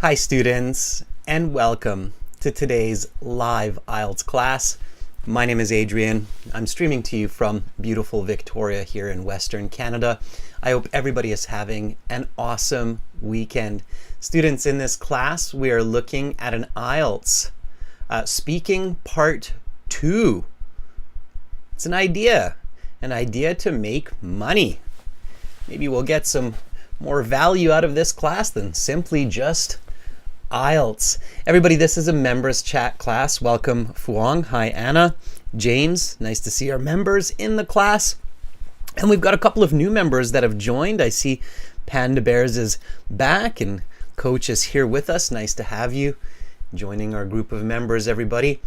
Hi students, and welcome to today's live IELTS class. My name is Adrian. I'm streaming to you from beautiful Victoria here in Western Canada. I hope everybody is having an awesome weekend. Students, in this class we are looking at an IELTS speaking part 2. It's an idea to make money. Maybe we'll get some more value out of this class than simply just IELTS. Everybody, this is a members chat class. Welcome Fuang. Hi Anna. James, nice to see our members in the class. And we've got a couple of new members that have joined. I see Panda Bears is back and Coach is here with us. Nice to have you joining our group of members, everybody.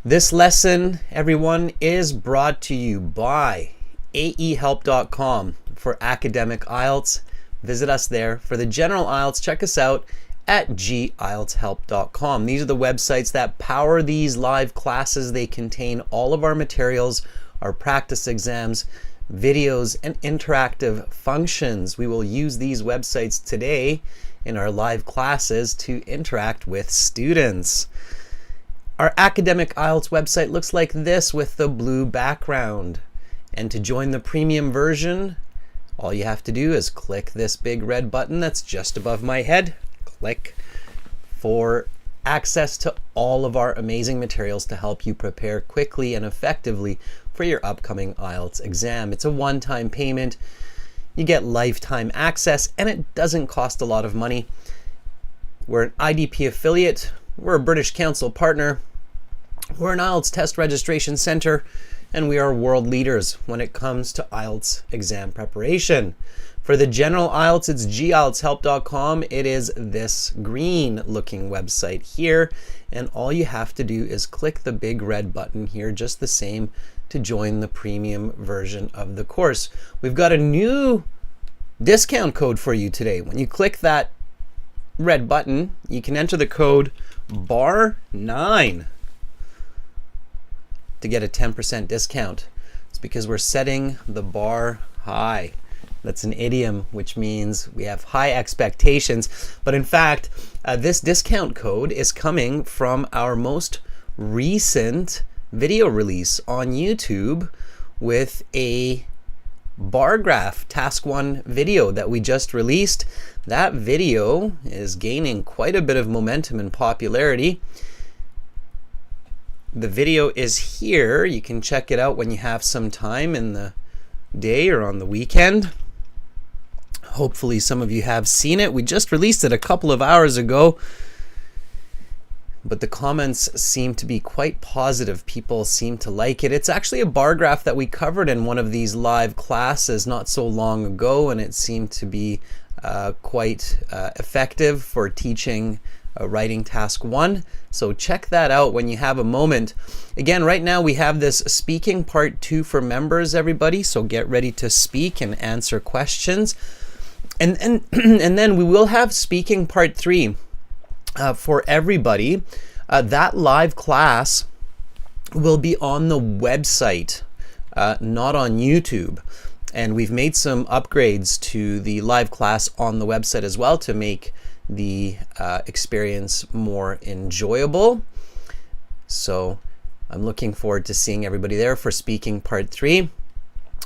This lesson, everyone, is brought to you by aehelp.com for academic IELTS. Visit us there. For the general IELTS, check us out at gieltshelp.com. These are the websites that power these live classes. They contain all of our materials, our practice exams, videos, and interactive functions. We will use these websites today in our live classes to interact with students. Our academic IELTS website looks like this with the blue background. And to join the premium version, all you have to do is click this big red button that's just above my head. Click for access to all of our amazing materials to help you prepare quickly and effectively for your upcoming IELTS exam. It's a one-time payment. You get lifetime access and it doesn't cost a lot of money. We're an IDP affiliate. We're a British Council partner. We're an IELTS test registration center, and we are world leaders when it comes to IELTS exam preparation. For the general IELTS, it's gieltshelp.com. It is this green looking website here, and all you have to do is click the big red button here, just the same, to join the premium version of the course. We've got a new discount code for you today. When you click that red button, you can enter the code BAR9 to get a 10% discount. It's because we're setting the bar high. That's an idiom, which means we have high expectations. But in fact, this discount code is coming from our most recent video release on YouTube with a bar graph task 1 video that we just released. That video is gaining quite a bit of momentum and popularity. The video is here. You can check it out when you have some time in the day or on the weekend. Hopefully some of you have seen it. We just released it a couple of hours ago, but the comments seem to be quite positive. People seem to like it. It's actually a bar graph that we covered in one of these live classes not so long ago, and it seemed to be quite effective for teaching writing task 1. So check that out when you have a moment. Again, right now we have this speaking part 2 for members, everybody. So get ready to speak and answer questions. And then we will have speaking part 3 for everybody. That live class will be on the website, not on YouTube. And we've made some upgrades to the live class on the website as well to make the experience more enjoyable. So I'm looking forward to seeing everybody there for speaking part 3.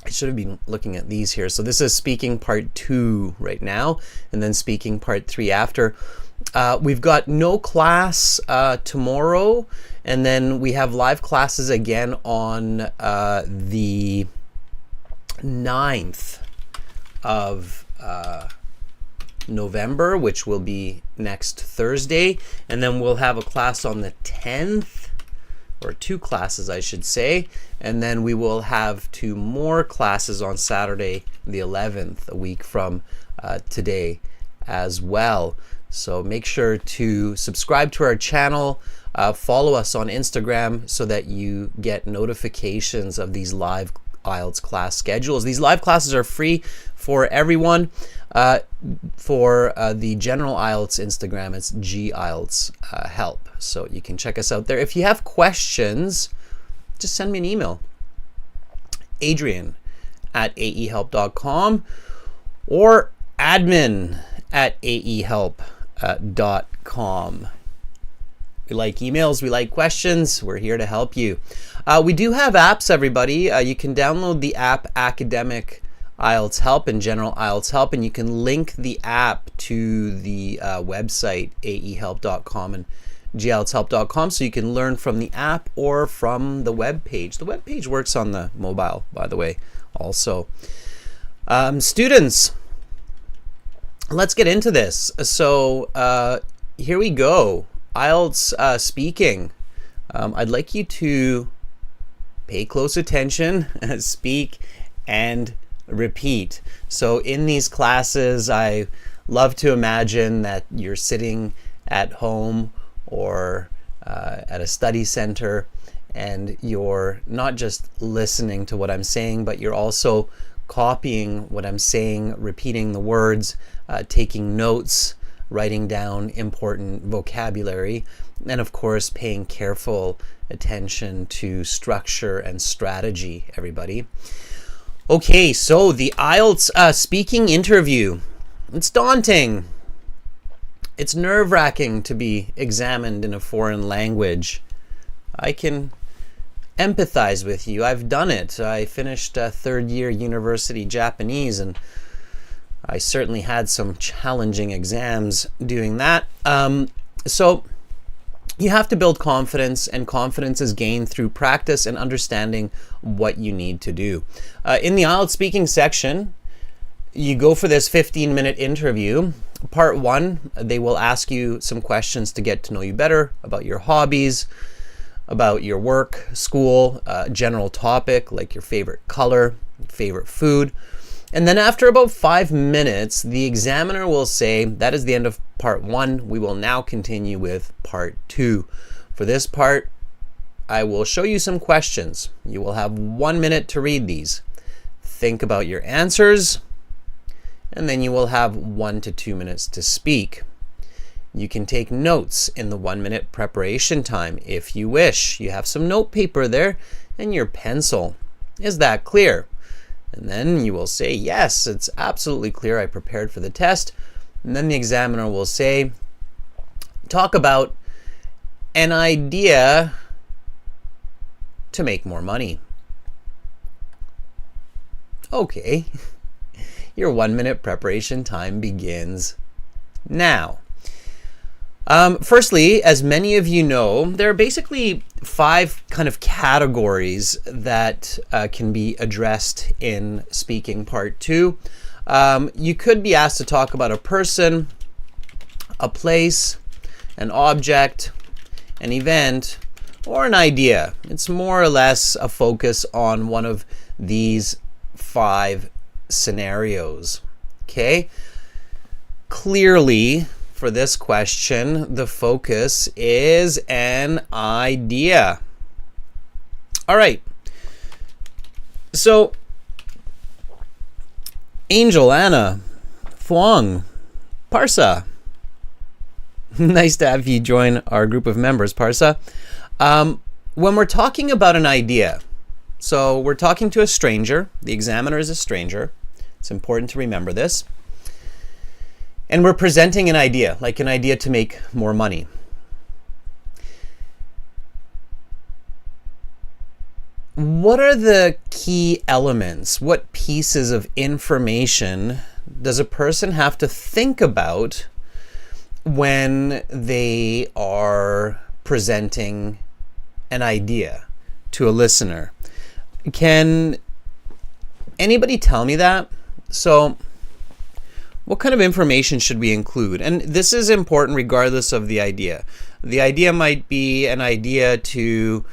I should have been looking at these here. So this is speaking part 2 right now, and then speaking part 3 after. We've got no class tomorrow, and then we have live classes again on the 9th of November, which will be next Thursday, and then we'll have a class on the 10th, or 2 classes I should say, and then we will have 2 more classes on Saturday the 11th, a week from today as well. So make sure to subscribe to our channel, follow us on Instagram so that you get notifications of these live IELTS class schedules. These live classes are free for everyone. For the general IELTS Instagram, it's gielts help. So you can check us out there. If you have questions, just send me an email. Adrian@aehelp.com or admin@aehelp.com. gmail.com. We like emails, we like questions, we're here to help you. We do have apps, everybody. You can download the app Academic IELTS Help and General IELTS Help, and you can link the app to the website aehelp.com and gltshelp.com, so you can learn from the app or from the web page. The web page works on the mobile, by the way, also. Students, let's get into this. So here we go. IELTS speaking. I'd like you to pay close attention, speak, and repeat. So in these classes, I love to imagine that you're sitting at home or at a study center, and you're not just listening to what I'm saying, but you're also copying what I'm saying, repeating the words, taking notes, writing down important vocabulary, and of course paying careful attention to structure and strategy, everybody. Okay, so the IELTS speaking interview. It's daunting. It's nerve-wracking to be examined in a foreign language. I can empathize with you. I've done it. I finished third-year university Japanese, and I certainly had some challenging exams doing that. So you have to build confidence, and confidence is gained through practice and understanding what you need to do. In the IELTS speaking section, you go for this 15-minute interview. Part 1, they will ask you some questions to get to know you better about your hobbies, about your work, school, general topic like your favorite color, favorite food. And then after about 5 minutes, the examiner will say, that is the end of part 1. We will now continue with part 2. For this part, I will show you some questions. You will have 1 minute to read these. Think about your answers, and then you will have 1 to 2 minutes to speak. You can take notes in the 1 minute preparation time if you wish. You have some note paper there and your pencil. Is that clear? And then you will say, yes, it's absolutely clear. I prepared for the test. And then the examiner will say, talk about an idea to make more money. Okay. Your 1 minute preparation time begins now. Firstly, as many of you know, there are basically 5 kind of categories that can be addressed in speaking part 2. You could be asked to talk about a person, a place, an object, an event, or an idea. It's more or less a focus on one of these 5 scenarios. Okay? Clearly, for this question, the focus is an idea. All right. So, Angel, Anna, Fuang, Parsa. Nice to have you join our group of members, Parsa. When we're talking about an idea, so we're talking to a stranger. The examiner is a stranger. It's important to remember this. And we're presenting an idea, like an idea to make more money. What are the key elements? What pieces of information does a person have to think about when they are presenting an idea to a listener? Can anybody tell me that? So, what kind of information should we include? And this is important regardless of the idea. The idea might be an idea to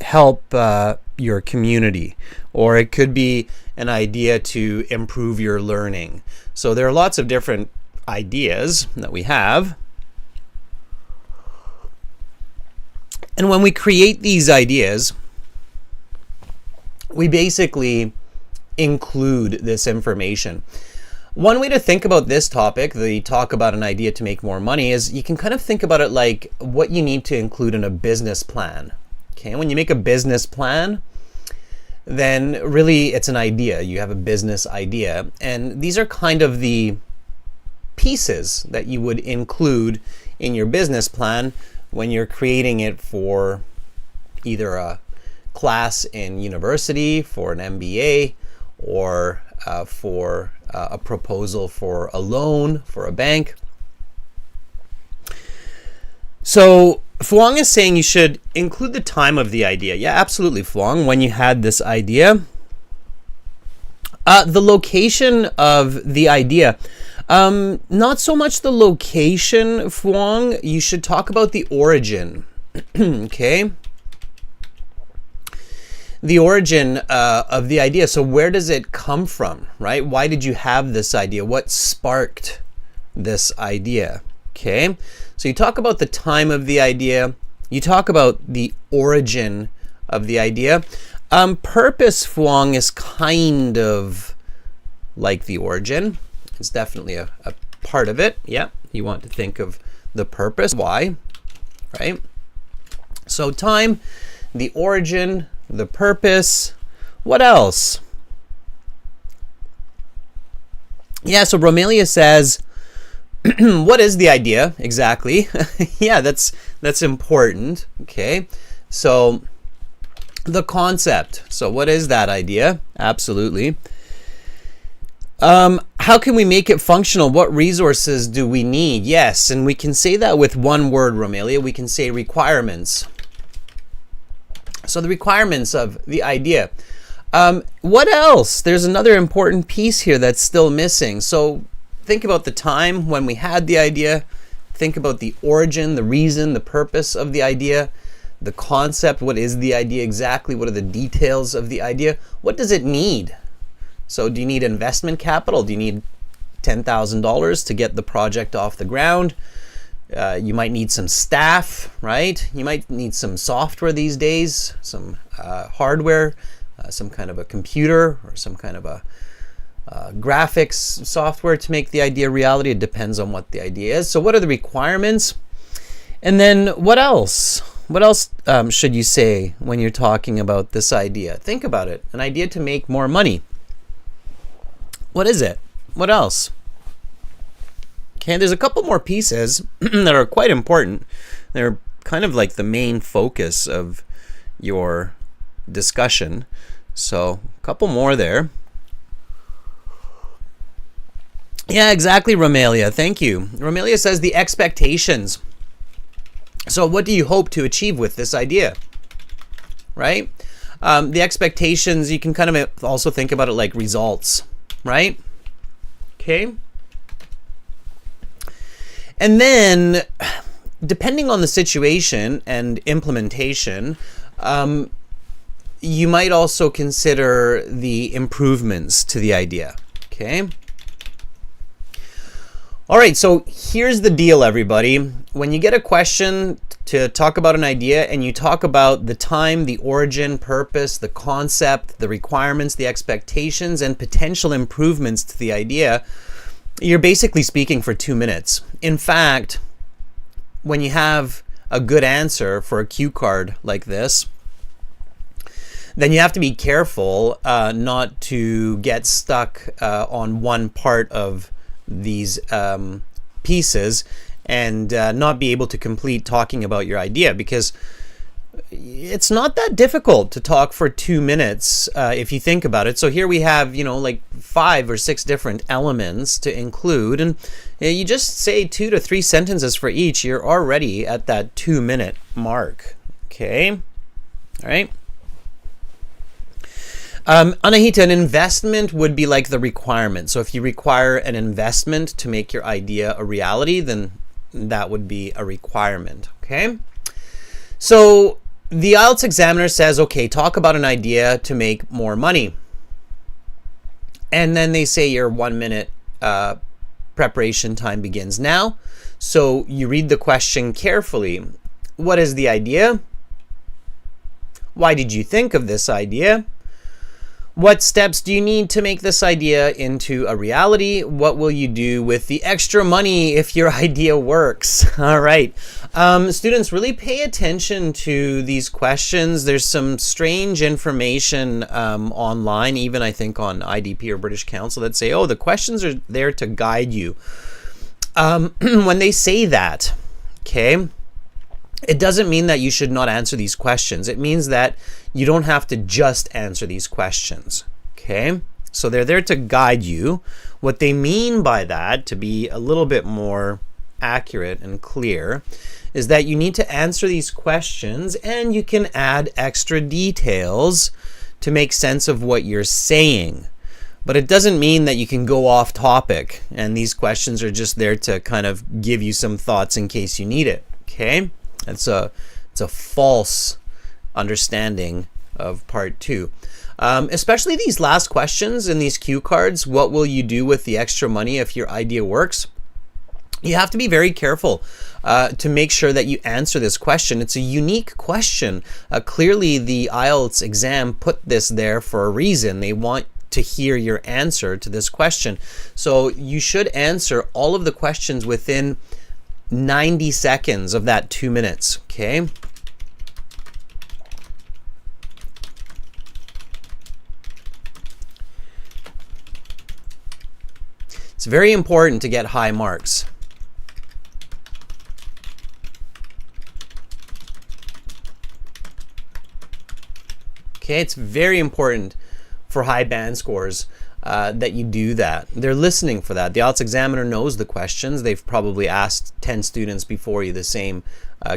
help your community, or it could be an idea to improve your learning. So there are lots of different ideas that we have. And when we create these ideas, we basically include this information. One way to think about this topic, the talk about an idea to make more money, is you can kind of think about it like what you need to include in a business plan. Okay, when you make a business plan, then really it's an idea. You have a business idea, and these are kind of the pieces that you would include in your business plan when you're creating it for either a class in university, for an MBA, or for a proposal for a loan for a bank. So Fuang is saying you should include the time of the idea. Yeah, absolutely, Fuang, when you had this idea. The location of the idea. Not so much the location, Fuang. You should talk about the origin. Okay? The origin of the idea. So where does it come from, right? Why did you have this idea? What sparked this idea? Okay? So you talk about the time of the idea. You talk about the origin of the idea. Purpose, Fuang, is kind of like the origin. It's definitely a part of it. Yeah, you want to think of the purpose. Why? Right? So time, the origin, the purpose. What else? Yeah, so Romelia says, what is the idea exactly? Yeah, that's important. Okay, so the concept. So what is that idea? Absolutely. How can we make it functional? What resources do we need? Yes, and we can say that with one word, Romelia. We can say requirements. So the requirements of the idea. What else? There's another important piece here that's still missing. So think about the time when we had the idea. Think about the origin, the reason, the purpose of the idea, the concept. What is the idea exactly? What are the details of the idea? What does it need? So do you need investment capital? Do you need $10,000 to get the project off the ground? You might need some staff, right? You might need some software these days, some hardware, some kind of a computer or some kind of a graphics software to make the idea reality. It depends on what the idea is. So what are the requirements? And then what else? What else should you say when you're talking about this idea? Think about it. An idea to make more money. What is it? What else? Okay, there's a couple more pieces that are quite important. They're kind of like the main focus of your discussion. So a couple more there. Yeah, exactly, Romelia. Thank you. Romelia says the expectations. So what do you hope to achieve with this idea? Right? The expectations, you can kind of also think about it like results, right? Okay. And then, depending on the situation and implementation, you might also consider the improvements to the idea. Okay. All right, so here's the deal, everybody. When you get a question to talk about an idea and you talk about the time, the origin, purpose, the concept, the requirements, the expectations, and potential improvements to the idea, you're basically speaking for 2 minutes. In fact, when you have a good answer for a cue card like this, then you have to be careful not to get stuck on one part of these pieces and not be able to complete talking about your idea, because it's not that difficult to talk for 2 minutes if you think about it. So here we have, like 5 or 6 different elements to include, and you just say 2 to 3 sentences for each. You're already at that 2-minute mark. Okay, all right. Anahita, an investment would be like the requirement. So if you require an investment to make your idea a reality, then that would be a requirement. Okay. So the IELTS examiner says, okay, talk about an idea to make more money. And then they say your 1 minute preparation time begins now. So you read the question carefully. What is the idea? Why did you think of this idea? What steps do you need to make this idea into a reality? What will you do with the extra money if your idea works? All right. Students, really pay attention to these questions. There's some strange information online, even I think on IDP or British Council, that say, oh, the questions are there to guide you. When they say that, okay, it doesn't mean that you should not answer these questions. It means that you don't have to just answer these questions, okay? So they're there to guide you. What they mean by that, to be a little bit more accurate and clear, is that you need to answer these questions and you can add extra details to make sense of what you're saying. But it doesn't mean that you can go off topic, and these questions are just there to kind of give you some thoughts in case you need it, okay? It's a false understanding of part 2. Especially these last questions in these cue cards, what will you do with the extra money if your idea works? You have to be very careful to make sure that you answer this question. It's a unique question. Clearly the IELTS exam put this there for a reason. They want to hear your answer to this question. So you should answer all of the questions within 90 seconds of that 2 minutes, okay? It's very important to get high marks. Okay, it's very important for high band scores that you do that. They're listening for that. The IELTS examiner knows the questions. They've probably asked 10 students before you the same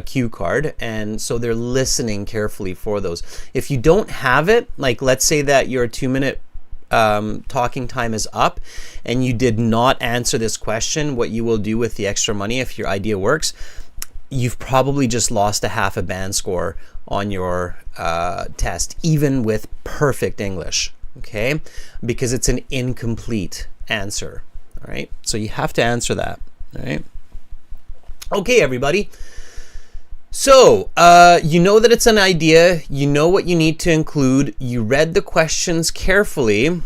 cue card, and so they're listening carefully for those. If you don't have it, like let's say that your 2-minute talking time is up and you did not answer this question, what you will do with the extra money if your idea works, you've probably just lost a half a band score on your test, even with perfect English, okay? Because it's an incomplete answer, all right? So you have to answer that, all right? Okay, everybody. So you know that it's an idea, you know what you need to include, you read the questions carefully,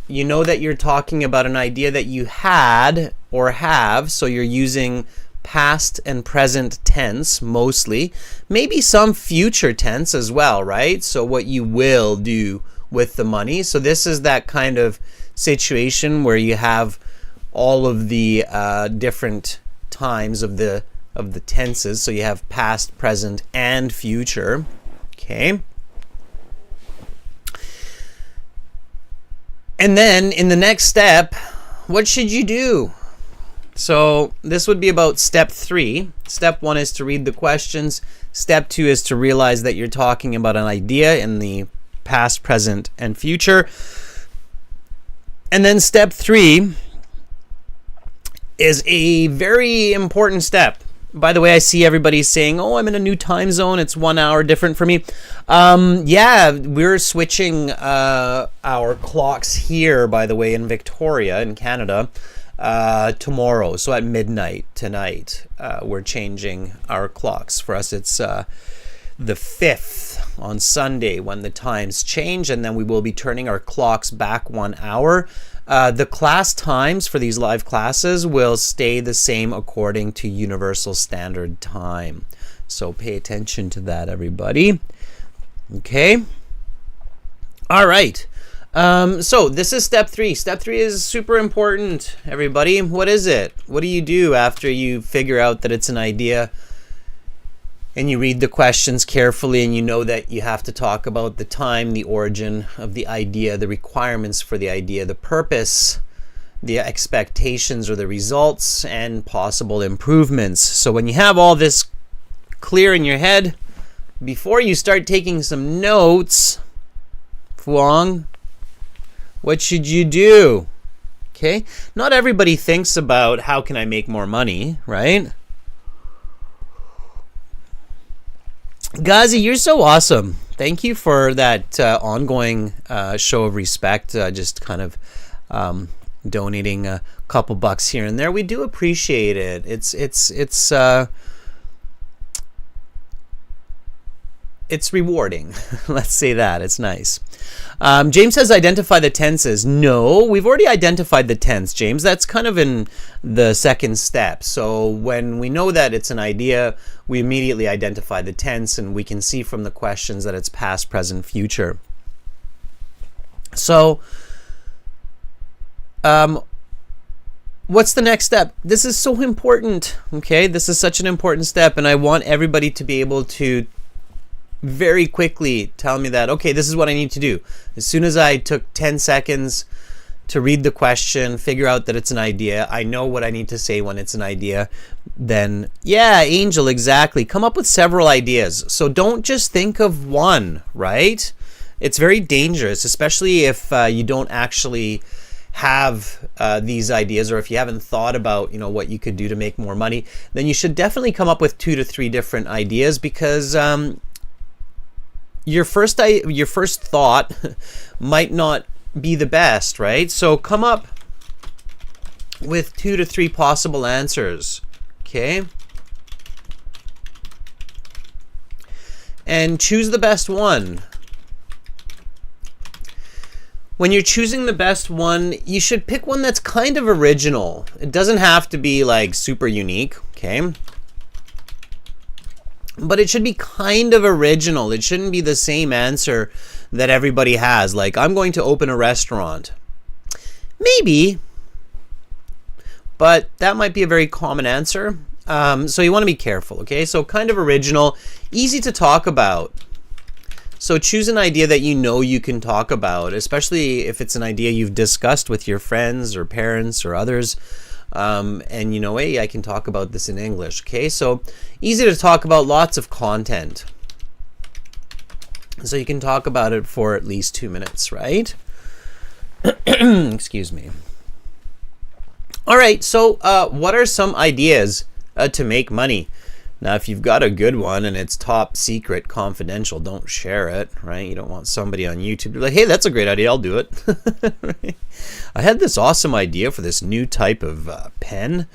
you know that you're talking about an idea that you had or have, so you're using past and present tense mostly, maybe some future tense as well, right? So what you will do with the money. So this is that kind of situation where you have all of the different times of the tenses. So you have past, present, and future. Okay. And then in the next step, what should you do? So this would be about step 3. Step 1 is to read the questions. Step 2 is to realize that you're talking about an idea in the past, present, and future. And then step 3 is a very important step. By the way, I see everybody saying, oh, I'm in a new time zone. It's 1 hour different for me. Yeah, we're switching our clocks here, by the way, in Victoria, in Canada, tomorrow. So at midnight tonight, we're changing our clocks. For us, it's the 5th on Sunday when the times change, and then we will be turning our clocks back 1 hour. The class times for these live classes will stay the same according to Universal Standard Time. So pay attention to that, everybody. Okay. All right. So this is step 3. Step 3 is super important, everybody. What is it? What do you do after you figure out that it's an idea and you read the questions carefully and you know that you have to talk about the time, the origin of the idea, the requirements for the idea, the purpose, the expectations or the results, and possible improvements. So when you have all this clear in your head, before you start taking some notes, Fuang, what should you do? Okay, not everybody thinks about how can I make more money, right? Ghazi, you're so awesome. Thank you for that ongoing show of respect, just kind of donating a couple bucks here and there. We do appreciate it. It's rewarding. Let's say that. It's nice. James says identify the tenses. No, we've already identified the tense, James. That's kind of in the second step. So when we know that it's an idea, we immediately identify the tense, and we can see from the questions that it's past, present, future. So what's the next step? This is so important, okay? This is such an important step, and I want everybody to be able to very quickly tell me that, okay, this is what I need to do. As soon as I took 10 seconds to read the question, figure out that it's an idea, I know what I need to say when it's an idea, then yeah, Angel, exactly. Come up with several ideas. So don't just think of one, right? It's very dangerous, especially if you don't actually have these ideas, or if you haven't thought about what you could do to make more money. Then you should definitely come up with 2 to 3 different ideas, because your first thought might not be the best, right? So come up with 2 to 3 possible answers, okay? And choose the best one. When you're choosing the best one, you should pick one that's kind of original. It doesn't have to be like super unique, okay? But it should be kind of original. It shouldn't be the same answer that everybody has. Like, I'm going to open a restaurant. Maybe, but that might be a very common answer. So you want to be careful, okay? So kind of original, easy to talk about. So choose an idea that you can talk about, especially if it's an idea you've discussed with your friends or parents or others. And hey, I can talk about this in English, okay? So easy to talk about, lots of content. So you can talk about it for at least 2 minutes, right? Excuse me. All right, so what are some ideas to make money? Now, if you've got a good one and it's top secret, confidential, don't share it, right? You don't want somebody on YouTube to be like, hey, that's a great idea, I'll do it. Right? I had this awesome idea for this new type of pen.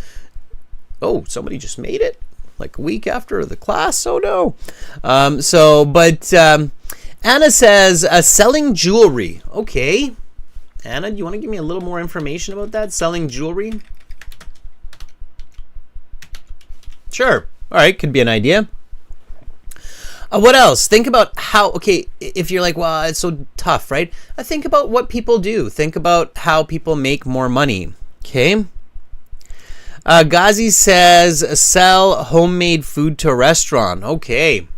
Oh, somebody just made it like a week after the class. Oh, no. Anna says, selling jewelry. Okay. Anna, do you want to give me a little more information about that? Selling jewelry? Sure. All right, could be an idea. What else? Think about how, okay, if you're like, well, it's so tough, right? Think about what people do. Think about how people make more money, okay? Ghazi says, sell homemade food to a restaurant. Okay.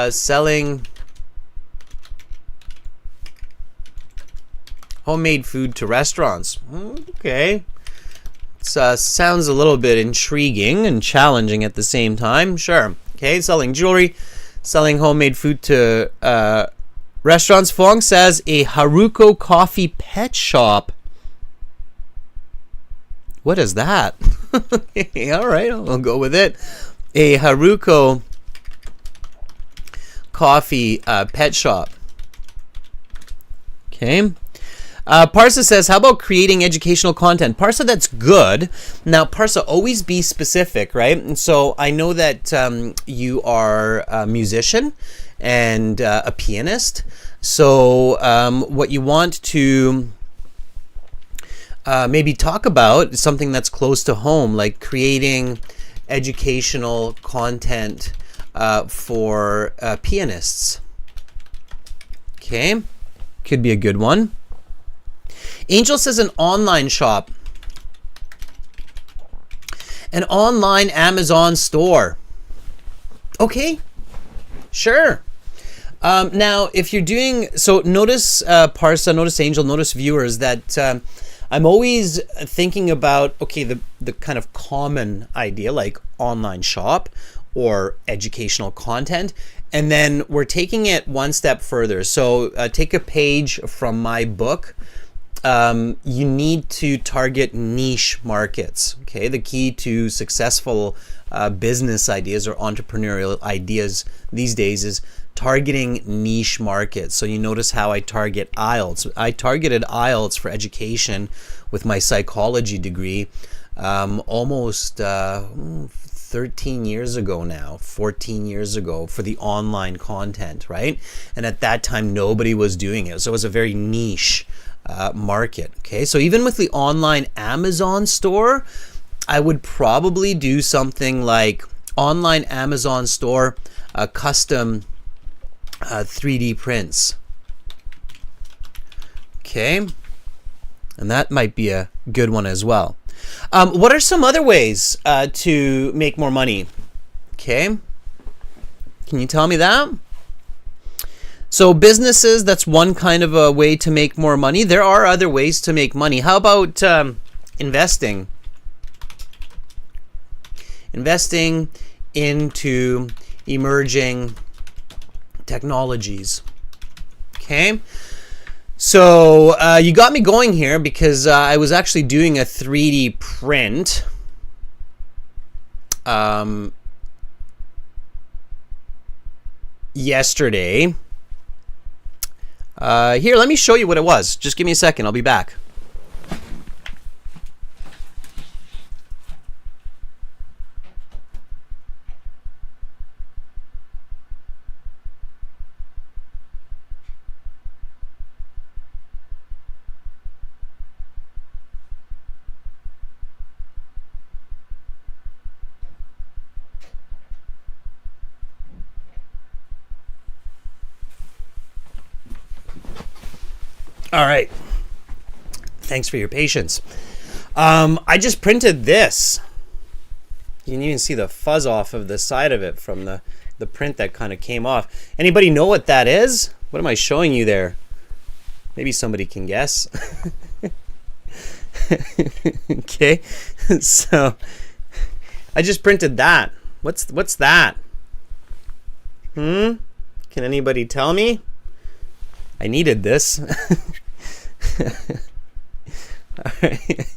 Selling homemade food to restaurants. Okay. Sounds a little bit intriguing and challenging at the same time. Sure. Okay, selling jewelry, selling homemade food to restaurants. Fong says a Haruko coffee pet shop. What is that? All right, I'll go with it. A Haruko coffee pet shop. Okay. Parsa says, how about creating educational content? Parsa, that's good. Now, Parsa, always be specific, right? And so I know that you are a musician and a pianist. So what you want to maybe talk about is something that's close to home, like creating educational content for pianists. Okay, could be a good one. Angel says an online shop. An online Amazon store. Okay, sure. Now, if you're doing, so notice Parsa, notice Angel, notice viewers that I'm always thinking about, okay, the kind of common idea like online shop or educational content. And then we're taking it one step further. So take a page from my book. You need to target niche markets. Okay, the key to successful business ideas or entrepreneurial ideas these days is targeting niche markets. So you notice how I target IELTS. I targeted IELTS for education with my psychology degree almost 13 years ago now, 14 years ago, for the online content, right? And at that time, nobody was doing it. So it was a very niche market. Okay, so even with the online Amazon store, I would probably do something like online Amazon store, custom 3D prints. Okay, and that might be a good one as well. What are some other ways to make more money? Okay. Can you tell me that? So businesses, that's one kind of a way to make more money. There are other ways to make money. How about investing? Investing into emerging technologies. Okay. So you got me going here because I was actually doing a 3D print. Yesterday. Here, let me show you what it was. Just give me a second. I'll be back. All right. Thanks for your patience. I just printed this. You can even see the fuzz off of the side of it from the print that kind of came off. Anybody know what that is? What am I showing you there? Maybe somebody can guess. Okay. So I just printed that. What's that? Can anybody tell me? I needed this. All right.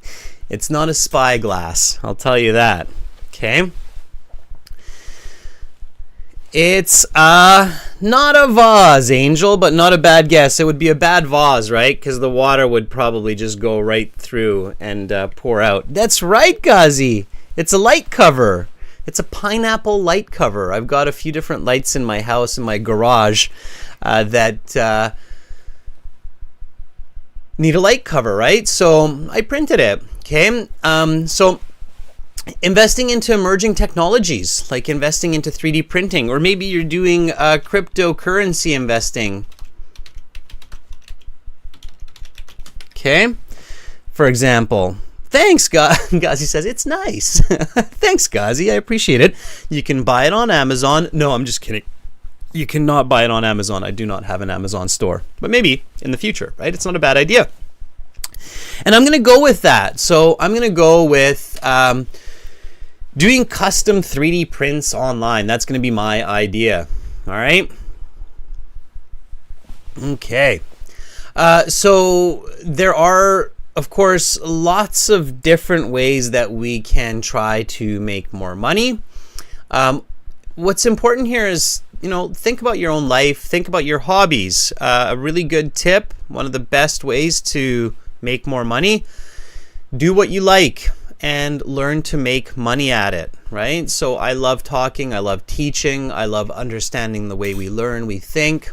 It's not a spyglass, I'll tell you that. Okay. It's not a vase, Angel, but not a bad guess. It would be a bad vase, right? Because the water would probably just go right through and pour out. That's right, Ghazi. It's a light cover. It's a pineapple light cover. I've got a few different lights in my house, in my garage, that need a light cover, right? So I printed it. Okay. So investing into emerging technologies, like investing into 3D printing, or maybe you're doing cryptocurrency investing. Okay. For example, thanks, Ghazi says, it's nice. Thanks, Ghazi. I appreciate it. You can buy it on Amazon. No, I'm just kidding. You cannot buy it on Amazon. I do not have an Amazon store, but maybe in the future, right? It's not a bad idea. And I'm going to go with that. So I'm going to go with doing custom 3D prints online. That's going to be my idea. All right. Okay. So there are, of course, lots of different ways that we can try to make more money. What's important here is, think about your own life, think about your hobbies. A really good tip, one of the best ways to make more money, do what you like and learn to make money at it, right? So I love talking, I love teaching, I love understanding the way we learn, we think,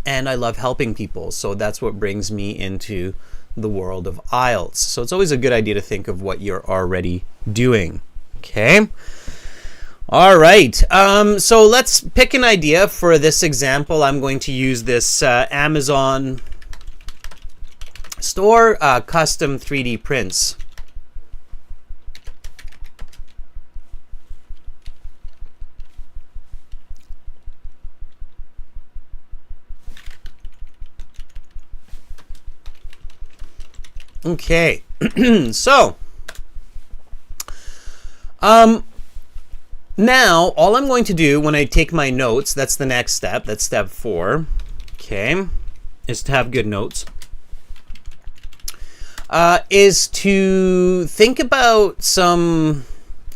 and I love helping people. So that's what brings me into the world of IELTS. So it's always a good idea to think of what you're already doing, okay? All right, so let's pick an idea for this example. I'm going to use this Amazon store, custom 3D prints. Okay, so now, all I'm going to do when I take my notes, that's the next step, that's step 4, okay, is to have good notes, is to think about some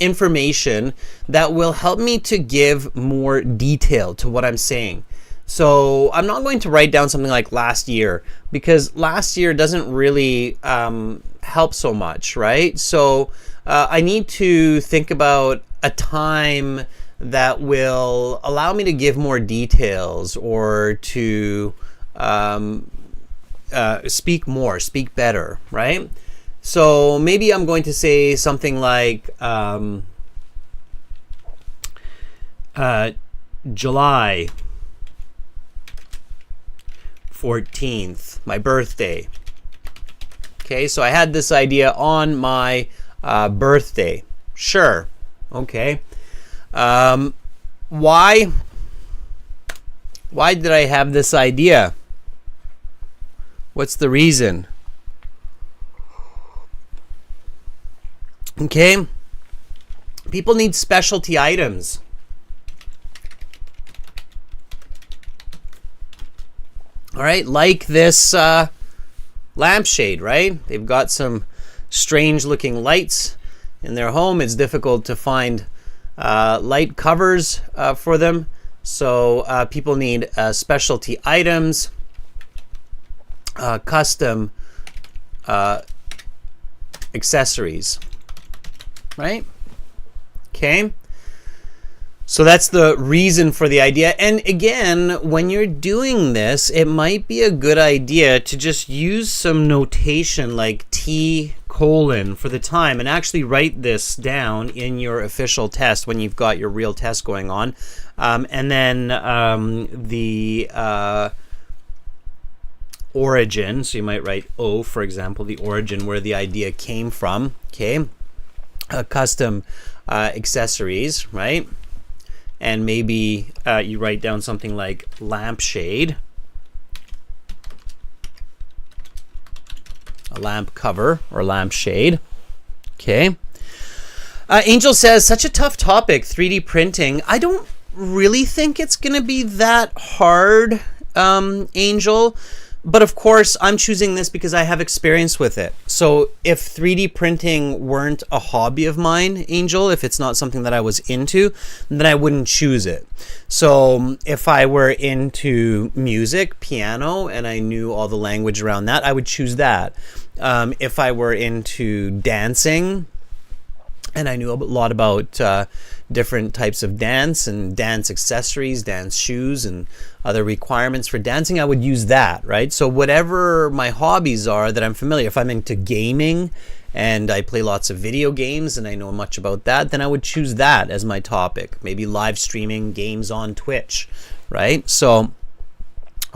information that will help me to give more detail to what I'm saying. So I'm not going to write down something like last year, because last year doesn't really help so much, right? So I need to think about a time that will allow me to give more details or to speak more, speak better, right? So maybe I'm going to say something like July 14th, my birthday. Okay, so I had this idea on my birthday. Sure. Okay. Why did I have this idea? What's the reason? Okay. People need specialty items. All right, like this lampshade, right? They've got some strange looking lights in their home. It's difficult to find light covers for them. So people need specialty items, custom accessories, right? Okay. So that's the reason for the idea. And again, when you're doing this, it might be a good idea to just use some notation like T colon for the time and actually write this down in your official test when you've got your real test going on. And then the origin, so you might write O, for example, the origin where the idea came from, okay? Custom accessories, right? And maybe you write down something like lampshade, a lamp cover or lampshade. Okay. Angel says, such a tough topic, 3D printing. I don't really think it's going to be that hard, Angel. But of course, I'm choosing this because I have experience with it. So if 3D printing weren't a hobby of mine, Angel, if it's not something that I was into, then I wouldn't choose it. So if I were into music, piano, and I knew all the language around that, I would choose that. If I were into dancing, and I knew a lot about different types of dance and dance accessories, dance shoes, and other requirements for dancing, I would use that, right? So whatever my hobbies are that I'm familiar, if I'm into gaming and I play lots of video games and I know much about that, then I would choose that as my topic. Maybe live streaming games on Twitch, right? So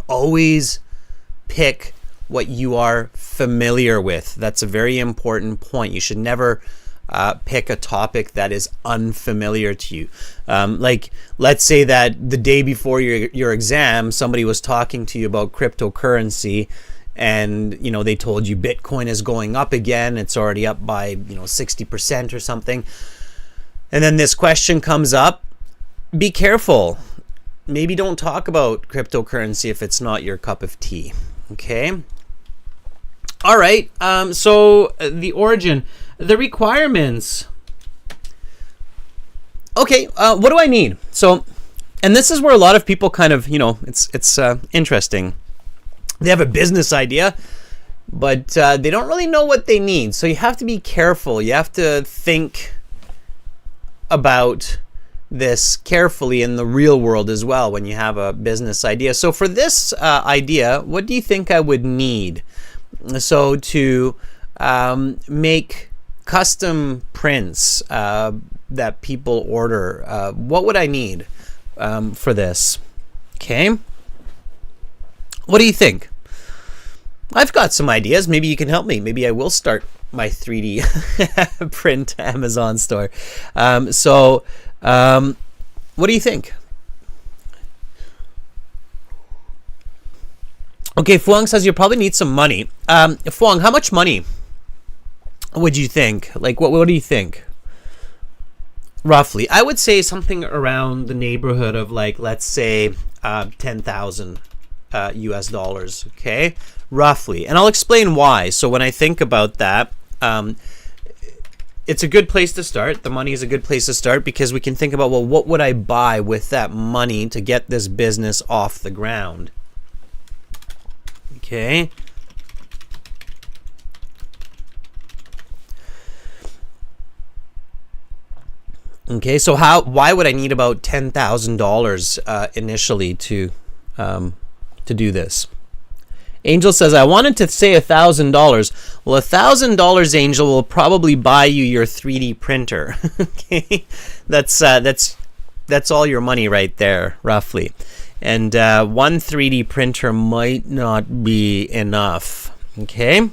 always pick what you are familiar with. That's a very important point. You should never pick a topic that is unfamiliar to you. Like, let's say that the day before your exam, somebody was talking to you about cryptocurrency, and they told you Bitcoin is going up again. It's already up by 60% or something. And then this question comes up. Be careful. Maybe don't talk about cryptocurrency if it's not your cup of tea. Okay. All right. So the origin. The requirements. Okay, what do I need? So, and this is where a lot of people kind of, it's interesting. They have a business idea, but they don't really know what they need. So you have to be careful. You have to think about this carefully in the real world as well when you have a business idea. So for this idea, what do you think I would need? So to make custom prints that people order, what would I need for this? Okay. What do you think? I've got some ideas. Maybe you can help me. Maybe I will start my 3D print Amazon store. So what do you think? Okay, Fuang says you'll probably need some money. Fuang, how much money would you think? Like, what do you think? Roughly. I would say something around the neighborhood of, like, let's say 10,000 US dollars, okay? Roughly. And I'll explain why. So when I think about that, it's a good place to start. The money is a good place to start because we can think about, well, what would I buy with that money to get this business off the ground? Okay. Okay, so why would I need about $10,000 initially to do this? Angel says, I wanted to say $1,000. Well, $1,000, Angel, will probably buy you your 3D printer. Okay, that's all your money right there, roughly. And one 3D printer might not be enough. Okay.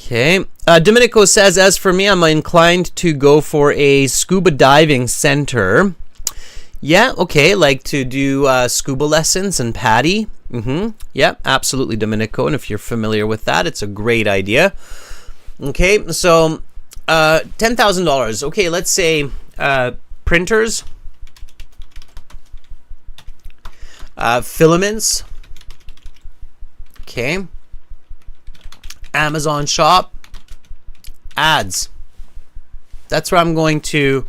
Okay. Domenico says, as for me, I'm inclined to go for a scuba diving center. Yeah, okay, like to do scuba lessons and PADI. Yeah, absolutely, Domenico. And if you're familiar with that, it's a great idea. Okay, so $10,000. Okay, let's say printers, filaments. Okay. Amazon shop, ads. That's where I'm going to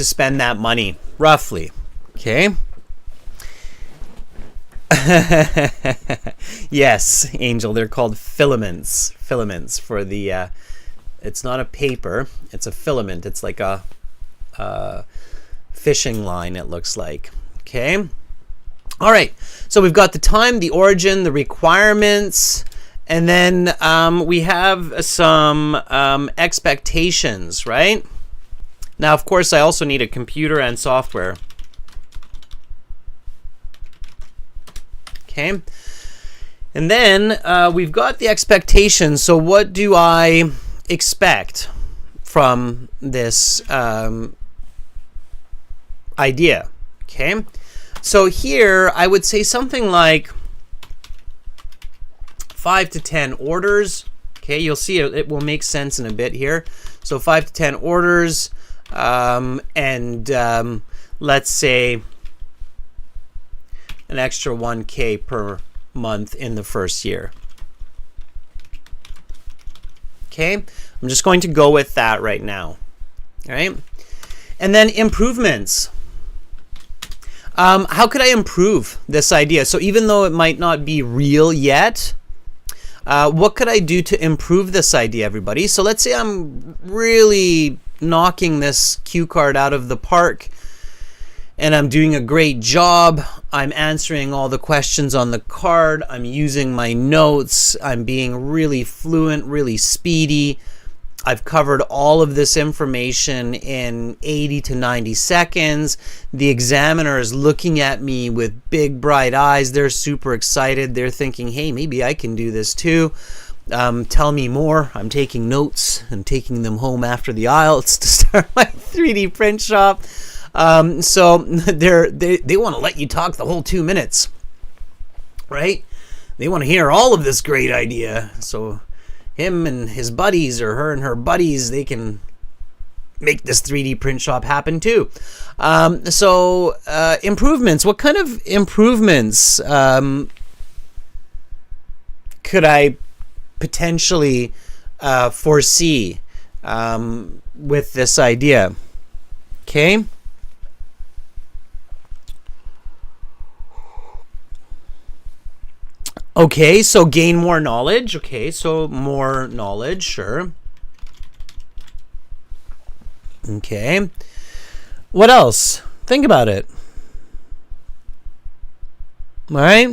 spend that money, roughly. Okay. Yes, Angel, they're called filaments. Filaments for the it's not a paper, it's a filament. It's like a fishing line, it looks like. Okay. All right. So we've got the time, the origin, the requirements, and then we have some expectations, right? Now, of course, I also need a computer and software. Okay. And then we've got the expectations. So what do I expect from this idea? Okay, so here I would say something like 5 to 10 orders. Okay, you'll see it will make sense in a bit here. So 5 to 10 orders, and let's say an extra 1K per month in the first year. Okay, I'm just going to go with that right now. All right, and then improvements. How could I improve this idea? So even though it might not be real yet, what could I do to improve this idea, everybody? So let's say I'm really knocking this cue card out of the park and I'm doing a great job. I'm answering all the questions on the card. I'm using my notes. I'm being really fluent, really speedy. I've covered all of this information in 80 to 90 seconds. The examiner is looking at me with big, bright eyes. They're super excited. They're thinking, hey, maybe I can do this too. Tell me more. I'm taking notes and taking them home after the IELTS to start my 3D print shop. So they want to let you talk the whole 2 minutes, right? They want to hear all of this great idea. So him and his buddies, or her and her buddies, they can make this 3D print shop happen too. So improvements. What kind of improvements could I potentially foresee with this idea? Okay. Okay, so gain more knowledge. Okay, so more knowledge, sure. Okay. What else? Think about it. All right.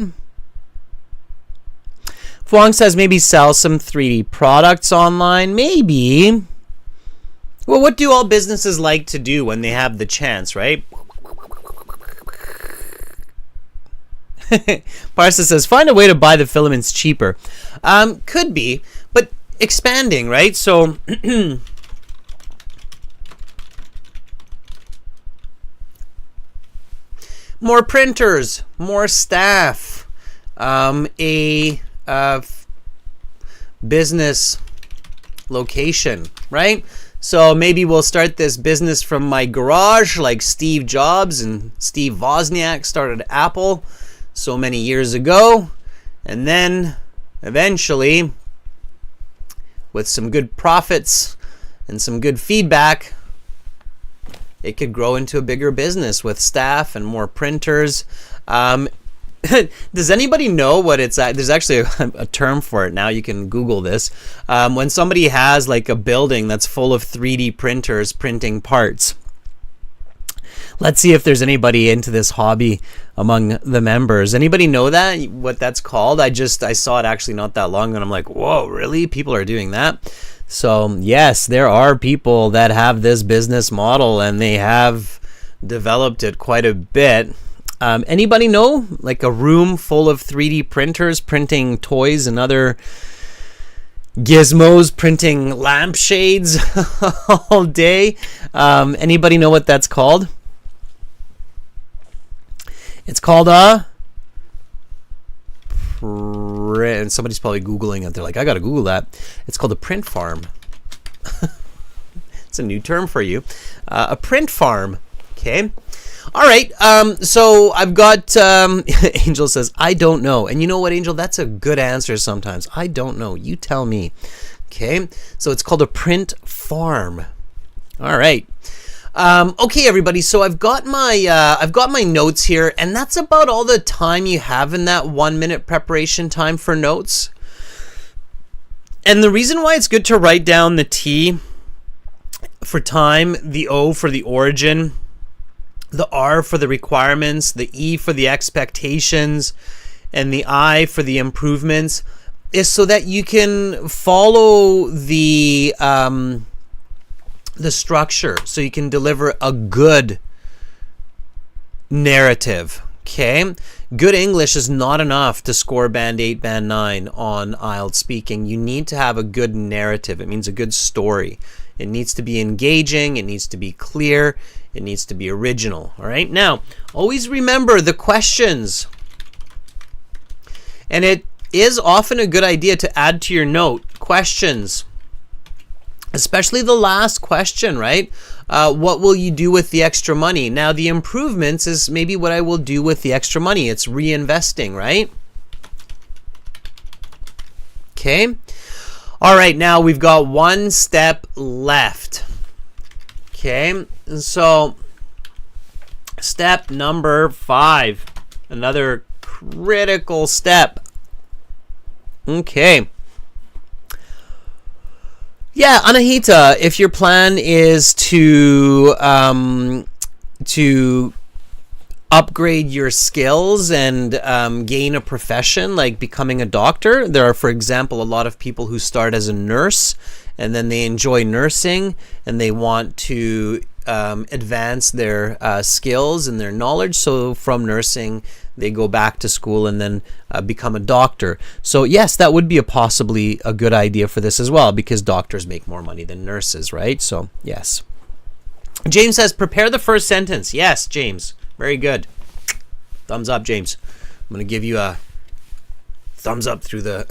Fuang says maybe sell some 3D products online. Maybe. Well, what do all businesses like to do when they have the chance, right? Parsa says, find a way to buy the filaments cheaper. Could be, but expanding, right? So more printers, more staff, a business location, right? So maybe we'll start this business from my garage like Steve Jobs and Steve Wozniak started Apple so many years ago, and then eventually with some good profits and some good feedback, it could grow into a bigger business with staff and more printers. Does anybody know what it's at? There's actually a term for it now. You can Google this. When somebody has like a building that's full of 3D printers printing parts. Let's see if there's anybody into this hobby among the members. Anybody know that? What that's called? I saw it actually not that long ago, and I'm like, whoa, really? People are doing that? So yes, there are people that have this business model and they have developed it quite a bit. Anybody know, like a room full of 3D printers printing toys and other gizmos, printing lampshades all day? Anybody know what that's called? It's called and somebody's probably Googling it. They're like, I gotta Google that. It's called a print farm. It's a new term for you. A print farm. Okay. All right. So I've got, Angel says, I don't know. And you know what, Angel? That's a good answer sometimes. I don't know. You tell me. Okay. So it's called a print farm. All right. Okay, everybody. So I've got my notes here, and that's about all the time you have in that 1 minute preparation time for notes. And the reason why it's good to write down the T for time, the O for the origin, the R for the requirements, the E for the expectations, and the I for the improvements, is so that you can follow the structure, so you can deliver a good narrative. Okay, good English is not enough to score band 8, band 9 on IELTS speaking. You need to have a good narrative. It means a good story. It needs to be engaging, it needs to be clear, it needs to be original. All right, now always remember the questions, and it is often a good idea to add to your note questions, especially the last question, right? What will you do with the extra money? Now, the improvements is maybe what I will do with the extra money. It's reinvesting, right? Okay. All right, now we've got one step left. Okay, so step number 5, another critical step. Okay. Yeah, Anahita, if your plan is to upgrade your skills and gain a profession, like becoming a doctor, there are, for example, a lot of people who start as a nurse and then they enjoy nursing and they want to advance their skills and their knowledge. So from nursing, they go back to school and then become a doctor. So yes, that would be possibly a good idea for this as well, because doctors make more money than nurses, right? So yes. James says, prepare the first sentence. Yes, James. Very good. Thumbs up, James. I'm going to give you a thumbs up through the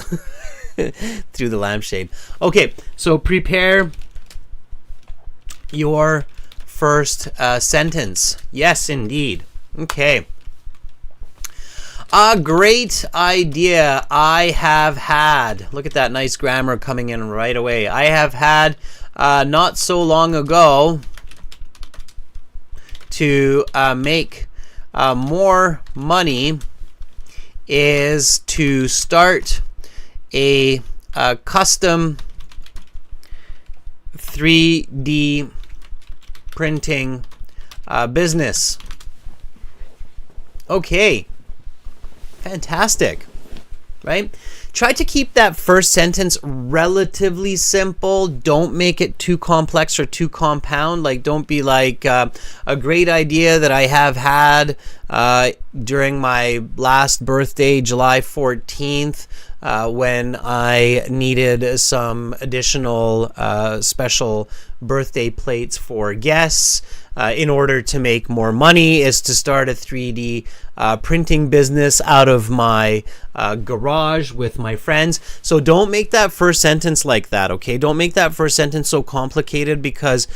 through the lampshade. Okay, so prepare your first sentence. Yes, indeed. Okay. A great idea I have had. Look at that nice grammar coming in right away. I have had not so long ago to make more money is to start a custom 3D printing business. Okay. Fantastic, right? Try to keep that first sentence relatively simple. Don't make it too complex or too compound. Like, don't be like a great idea that I have had during my last birthday, July 14th, when I needed some additional special birthday plates for guests. In order to make more money is to start a 3D printing business out of my garage with my friends. So don't make that first sentence like that, okay? Don't make that first sentence so complicated, because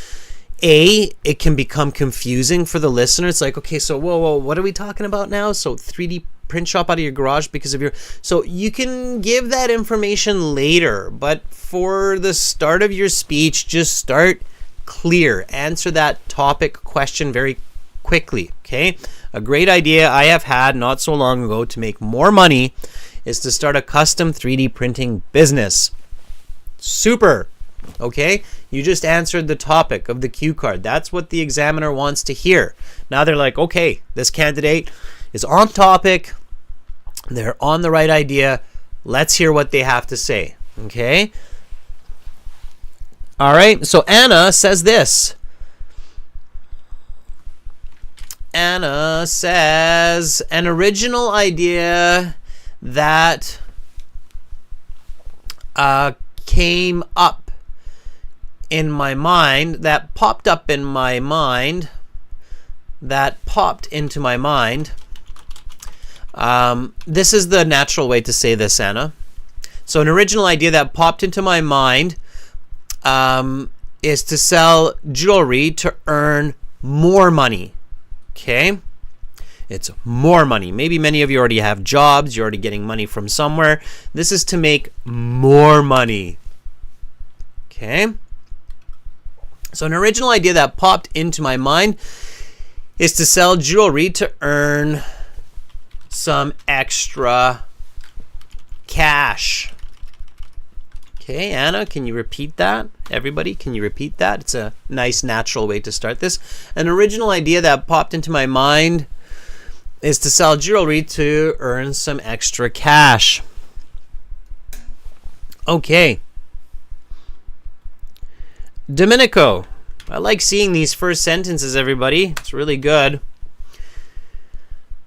it can become confusing for the listener. It's like, okay, so whoa, what are we talking about now? So 3D print shop out of your garage because of your... So you can give that information later, but for the start of your speech, just start clear. Answer that topic question very quickly, okay? A great idea I have had not so long ago to make more money is to start a custom 3D printing business. Super, okay? You just answered the topic of the cue card. That's what the examiner wants to hear. Now they're like, okay, this candidate is on topic. They're on the right idea. Let's hear what they have to say, okay? All right, so Anna says this. Anna says, an original idea that came up in my mind, that popped up in my mind, that popped into my mind. This is the natural way to say this, Anna. So an original idea that popped into my mind is to sell jewelry to earn more money. Okay? It's more money. Maybe many of you already have jobs. You're already getting money from somewhere. This is to make more money. Okay? So an original idea that popped into my mind is to sell jewelry to earn some extra cash. Okay, Anna, can you repeat that? Everybody, can you repeat that? It's a nice, natural way to start this. An original idea that popped into my mind is to sell jewelry to earn some extra cash. Okay. Domenico, I like seeing these first sentences, everybody. It's really good.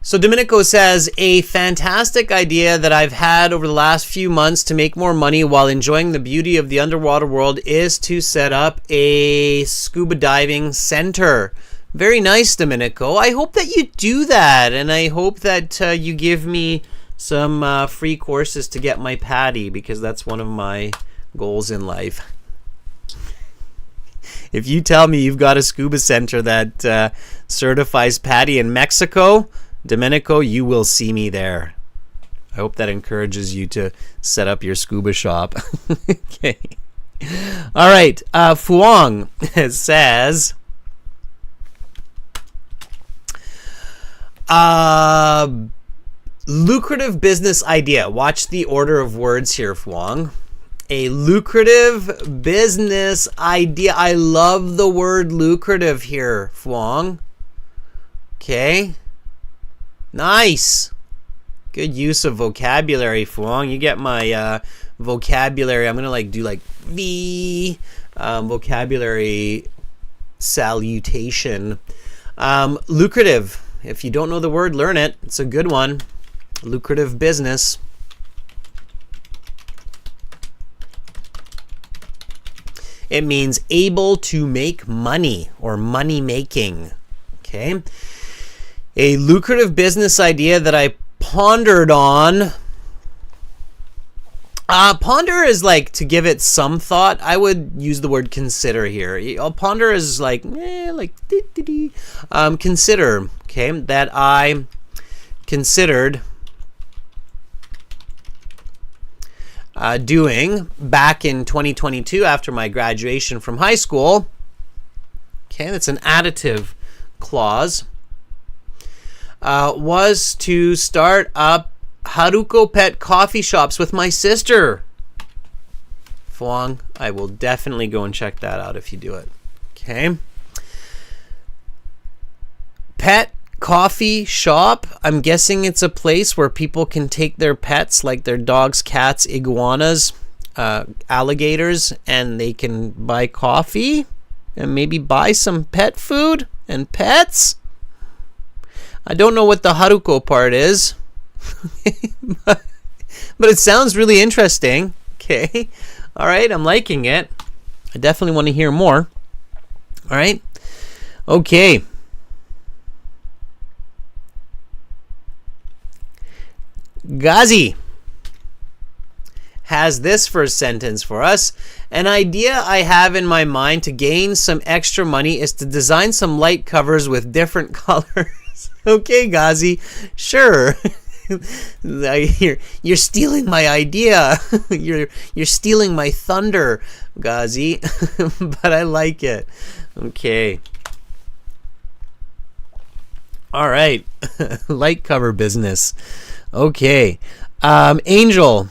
So Domenico says, a fantastic idea that I've had over the last few months to make more money while enjoying the beauty of the underwater world is to set up a scuba diving center. Very nice, Domenico. I hope that you do that, and I hope that you give me some free courses to get my PADI, because that's one of my goals in life. If you tell me you've got a scuba center that certifies PADI in Mexico, Domenico, you will see me there. I hope that encourages you to set up your scuba shop. Okay. All right. Fuang says, lucrative business idea. Watch the order of words here, Fuang. A lucrative business idea. I love the word lucrative here, Fuang. Okay. Nice. Good use of vocabulary, Fuang. You get my vocabulary. I'm going to do V vocabulary salutation. Lucrative. If you don't know the word, learn it. It's a good one. Lucrative business. It means able to make money or money making. Okay. A lucrative business idea that I pondered on. Ponder is like to give it some thought. I would use the word consider here. Ponder is consider. Okay, that I considered doing back in 2022 after my graduation from high school. Okay, that's an additive clause. Was to start up Haruko pet coffee shops with my sister. Fuang, I will definitely go and check that out if you do it. Okay. Pet coffee shop. I'm guessing it's a place where people can take their pets, like their dogs, cats, iguanas, alligators, and they can buy coffee and maybe buy some pet food and pets. I don't know what the Haruko part is, but it sounds really interesting. Okay. All right. I'm liking it. I definitely want to hear more. All right. Okay. Ghazi has this first sentence for us. An idea I have in my mind to gain some extra money is to design some light covers with different colors. Okay, Ghazi, sure. You're stealing my idea. You're stealing my thunder, Ghazi. But I like it. Okay. All right. Light cover business. Okay. Angel.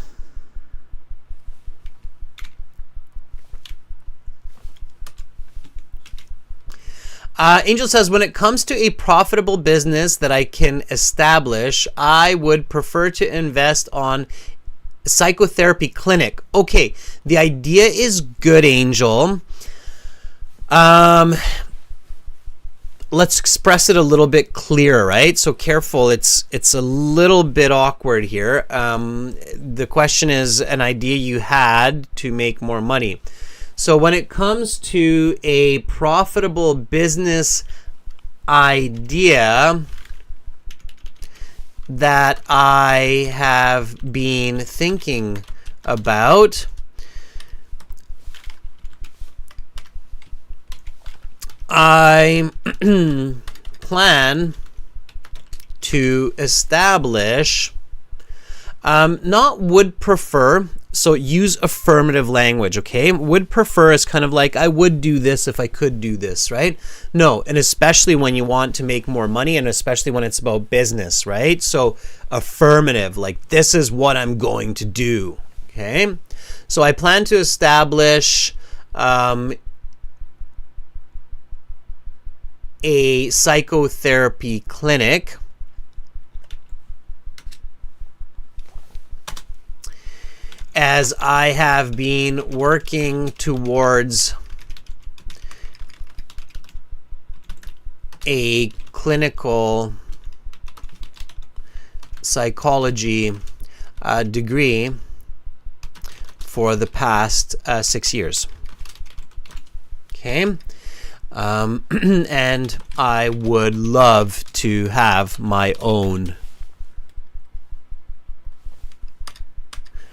Angel says, when it comes to a profitable business that I can establish, I would prefer to invest on psychotherapy clinic. Okay, the idea is good, Angel. let's express it a little bit clearer, right? So careful, it's a little bit awkward here. The question is an idea you had to make more money. So when it comes to a profitable business idea that I have been thinking about, I plan to establish, not would prefer, so use affirmative language, okay? Would prefer is kind of like, I would do this if I could do this, right? No, and especially when you want to make more money, and especially when it's about business, right? So affirmative, like this is what I'm going to do, okay? So I plan to establish a psychotherapy clinic as I have been working towards a clinical psychology degree for the past 6 years. Okay. And I would love to have my own.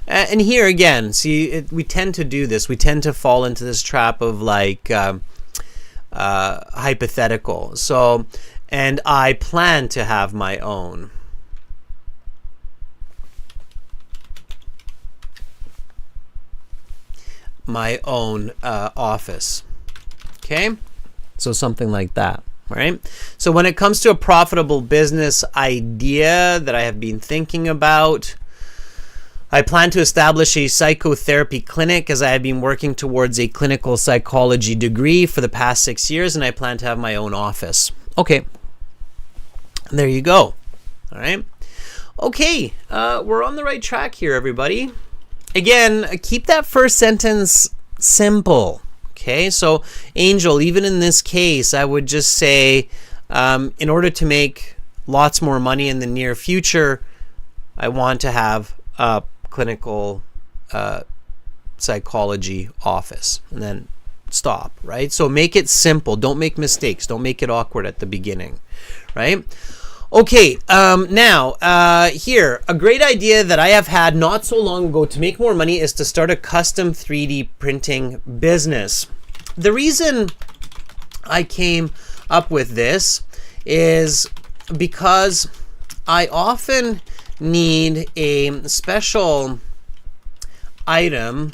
And here again, see, we tend to do this. We tend to fall into this trap of like hypothetical. So, and I plan to have my own. My own office. Okay? So something like that, right? So when it comes to a profitable business idea that I have been thinking about, I plan to establish a psychotherapy clinic as I have been working towards a clinical psychology degree for the past 6 years, and I plan to have my own office. Okay, there you go. All right. Okay, we're on the right track here, everybody. Again, keep that first sentence simple. Okay, so Angel, even in this case, I would just say, in order to make lots more money in the near future, I want to have a clinical psychology office, and then stop, right? So make it simple. Don't make mistakes. Don't make it awkward at the beginning, right? Okay, now here, a great idea that I have had not so long ago to make more money is to start a custom 3D printing business. The reason I came up with this is because I often need a special item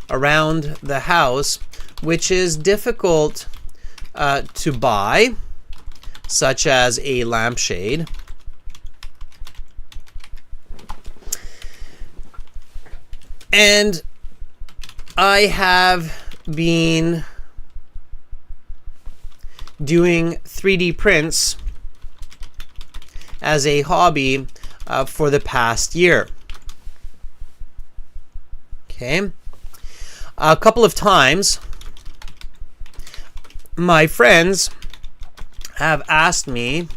around the house which is difficult to buy, such as a lampshade. And I have been doing 3D prints as a hobby for the past year. Okay. A couple of times, my friends have asked me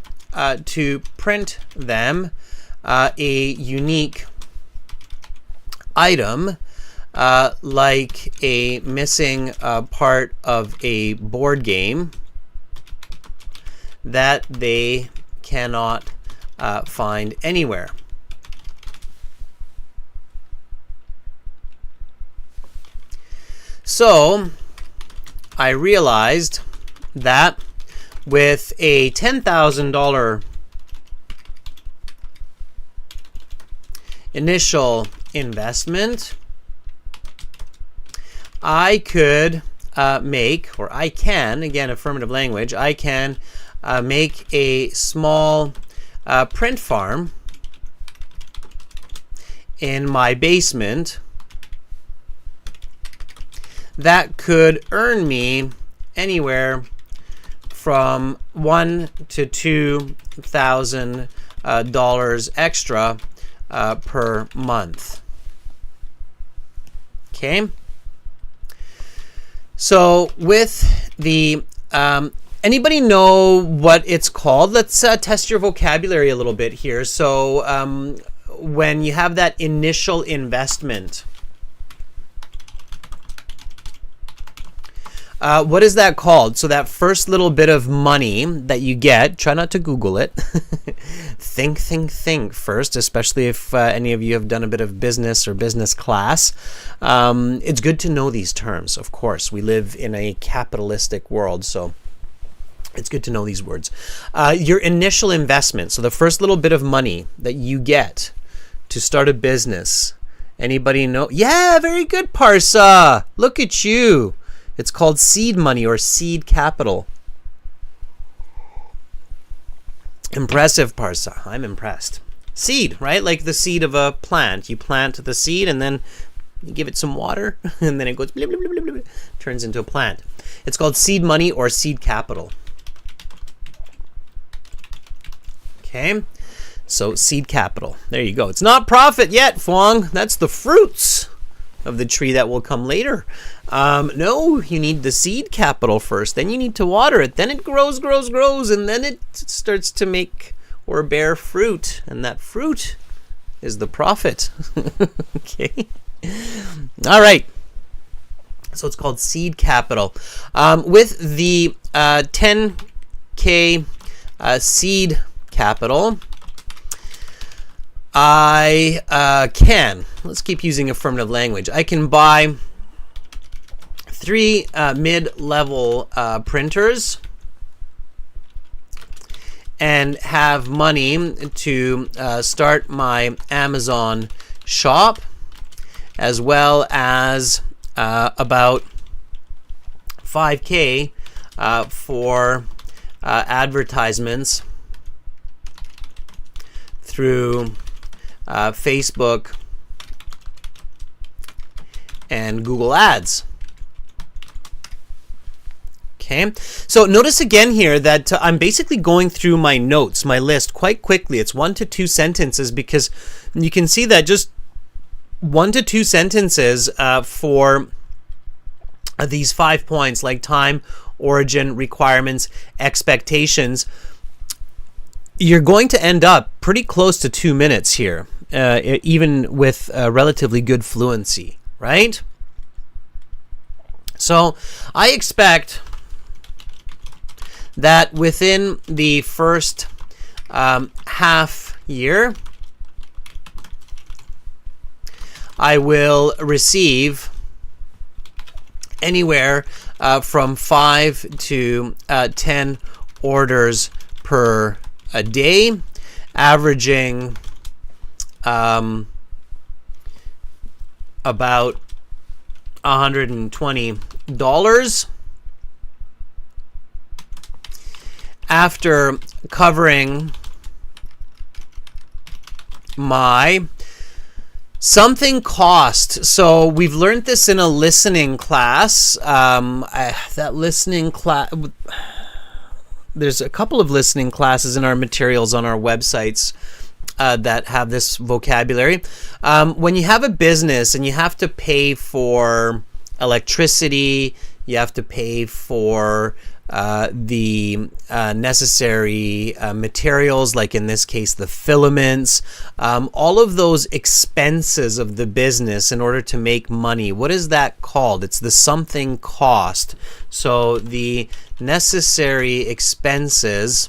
to print them a unique item, like a missing part of a board game that they cannot find anywhere. So I realized that with a $10,000 initial investment, I could make, or I can, again, affirmative language, I can make a small print farm in my basement that could earn me anywhere from $1,000 to $2,000 extra per month. Okay. So with the and Anybody know what it's called? Let's test your vocabulary a little bit here. So when you have that initial investment, what is that called? So that first little bit of money that you get, try not to Google it. think first, especially if any of you have done a bit of business or business class. It's good to know these terms, of course. We live in a capitalistic world, so it's good to know these words. Your initial investment, so the first little bit of money that you get to start a business. Anybody know? Yeah, very good, Parsa. Look at you. It's called seed money or seed capital. Impressive, Parsa. I'm impressed. Seed, right? Like the seed of a plant. You plant the seed and then you give it some water and then it goes blah, blah, blah, blah, blah, turns into a plant. It's called seed money or seed capital. Okay, so seed capital. There you go. It's not profit yet, Fuang. That's the fruits of the tree that will come later. No, you need the seed capital first. Then you need to water it. Then it grows, and then it starts to make or bear fruit. And that fruit is the profit. Okay. All right. So it's called seed capital. With the 10K seed capital, I can, let's keep using affirmative language, I can buy 3 mid-level printers and have money to start my Amazon shop, as well as about 5K for advertisements through Facebook and Google Ads. Okay, so notice again here that I'm basically going through my notes, my list, quite quickly. It's 1 to 2 sentences because you can see that just 1 to 2 sentences for these 5 points, like time, origin, requirements, expectations, you're going to end up pretty close to 2 minutes here, even with relatively good fluency, right? So I expect that within the first half year, I will receive anywhere from 5 to 10 orders per a day, averaging about $120 after covering my something cost. So we've learned this in a listening class. That listening class, there's a couple of listening classes in our materials on our websites that have this vocabulary. When you have a business and you have to pay for electricity, you have to pay for the necessary materials, like in this case the filaments, all of those expenses of the business in order to make money. What is that called? It's the something cost. So the necessary expenses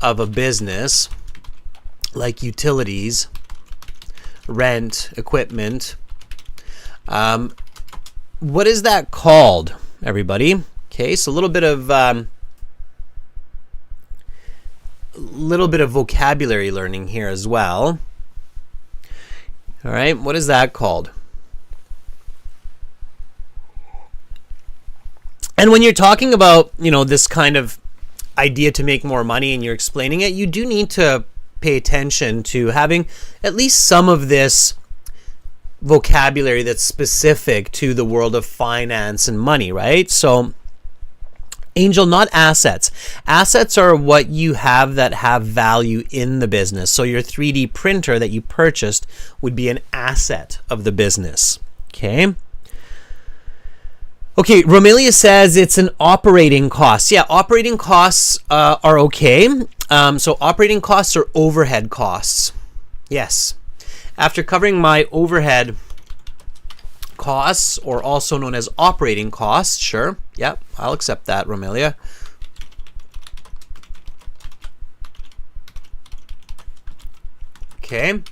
of a business, like utilities, rent, equipment, what is that called, everybody? Okay, so a little bit of vocabulary learning here as well. All right, what is that called? And when you're talking about, this kind of idea to make more money and you're explaining it, you do need to pay attention to having at least some of this vocabulary that's specific to the world of finance and money, right? So Angel, not assets. Assets are what you have that have value in the business. So your 3D printer that you purchased would be an asset of the business. Okay. Okay, Romelia says it's an operating cost. Yeah, operating costs are okay. So operating costs are overhead costs. Yes. After covering my overhead costs, or also known as operating costs, sure. Yep, I'll accept that, Romelia. Okay.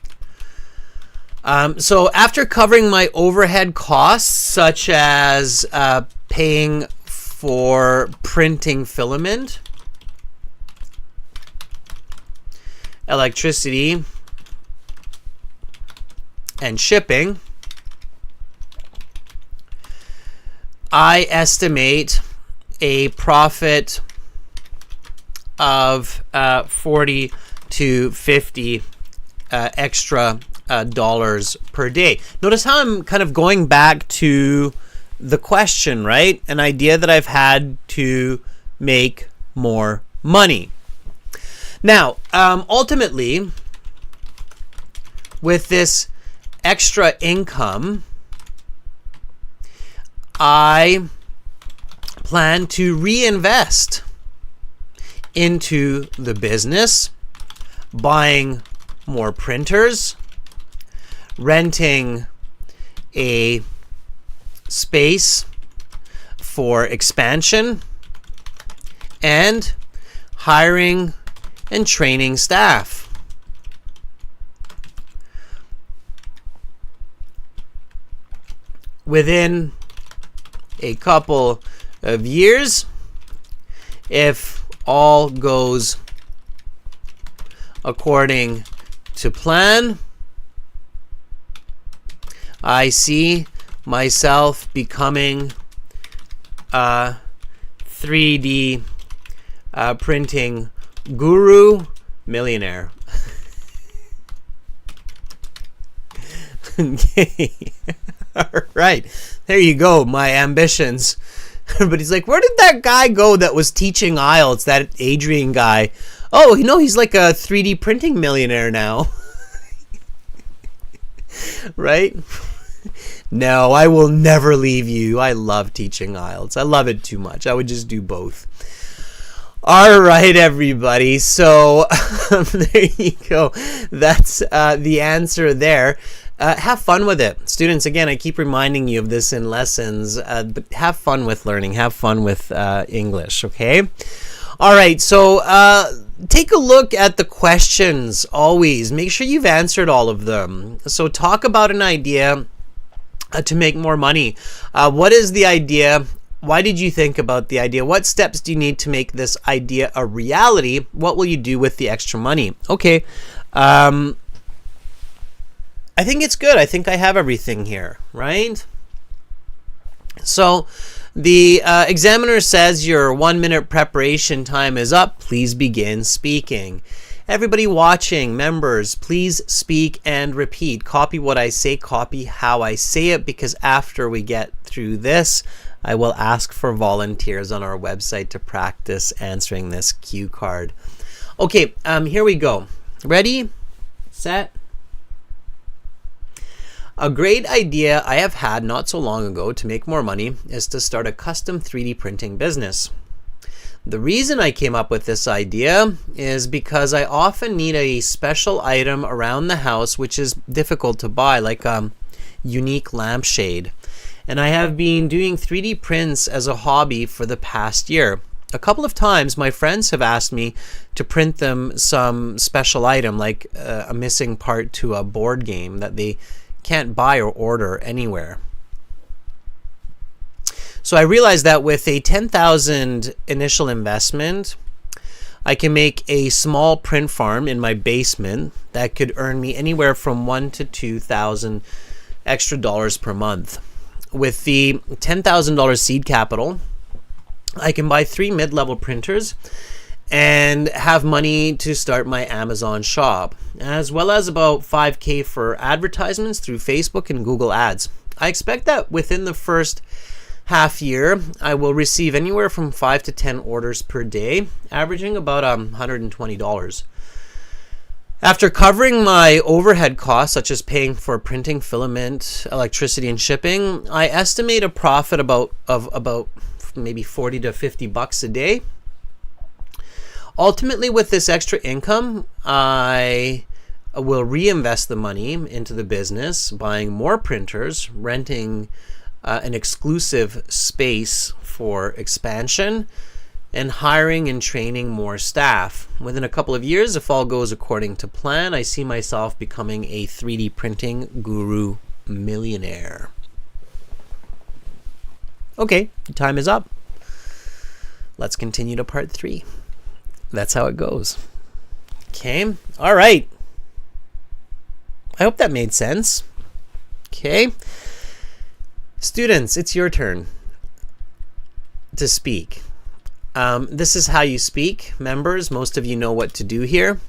So after covering my overhead costs, such as paying for printing filament, electricity, and shipping, I estimate a profit of 40 to 50 extra dollars per day. Notice how I'm kind of going back to the question, right? An idea that I've had to make more money. Now, ultimately, with this extra income, I plan to reinvest into the business, buying more printers, renting a space for expansion, and hiring and training staff. Within a couple of years, if all goes according to plan, I see myself becoming a 3D printing guru millionaire. Okay. All right. There you go. My ambitions. But he's like, where did that guy go that was teaching IELTS, that Adrian guy? Oh, you know, he's like a 3D printing millionaire now. Right? No, I will never leave you. I love teaching IELTS. I love it too much. I would just do both. All right, everybody. So there you go. That's the answer there. Have fun with it. Students, again, I keep reminding you of this in lessons, but have fun with learning. Have fun with English, okay? All right, so take a look at the questions always. Make sure you've answered all of them. So talk about an idea to make more money. What is the idea? Why did you think about the idea? What steps do you need to make this idea a reality? What will you do with the extra money? Okay. I think it's good. I think I have everything here, right? So the examiner says your 1 minute preparation time is up. Please begin speaking. Everybody watching, members, please speak and repeat. Copy what I say, copy how I say it, because after we get through this, I will ask for volunteers on our website to practice answering this cue card. Okay, here we go. Ready, set. A great idea I have had not so long ago to make more money is to start a custom 3D printing business. The reason I came up with this idea is because I often need a special item around the house which is difficult to buy, like a unique lampshade. And I have been doing 3D prints as a hobby for the past year. A couple of times my friends have asked me to print them some special item, like a missing part to a board game that they can't buy or order anywhere. So I realized that with a $10,000 initial investment, I can make a small print farm in my basement that could earn me anywhere from $1,000 to $2,000 extra dollars per month. With the $10,000 seed capital, I can buy 3 mid-level printers and have money to start my Amazon shop, as well as about $5,000 for advertisements through Facebook and Google Ads. I expect that within the first half year, I will receive anywhere from 5 to 10 orders per day, averaging about $120. After covering my overhead costs, such as paying for printing, filament, electricity, and shipping, I estimate a profit of about maybe 40 to 50 bucks a day. Ultimately, with this extra income, I will reinvest the money into the business, buying more printers, renting an exclusive space for expansion, and hiring and training more staff. Within a couple of years, if all goes according to plan, I see myself becoming a 3D printing guru millionaire. Okay, time is up. Let's continue to part 3. That's how it goes. Okay, all right. I hope that made sense. Okay. Students, it's your turn to speak. This is how you speak. Members, most of you know what to do here.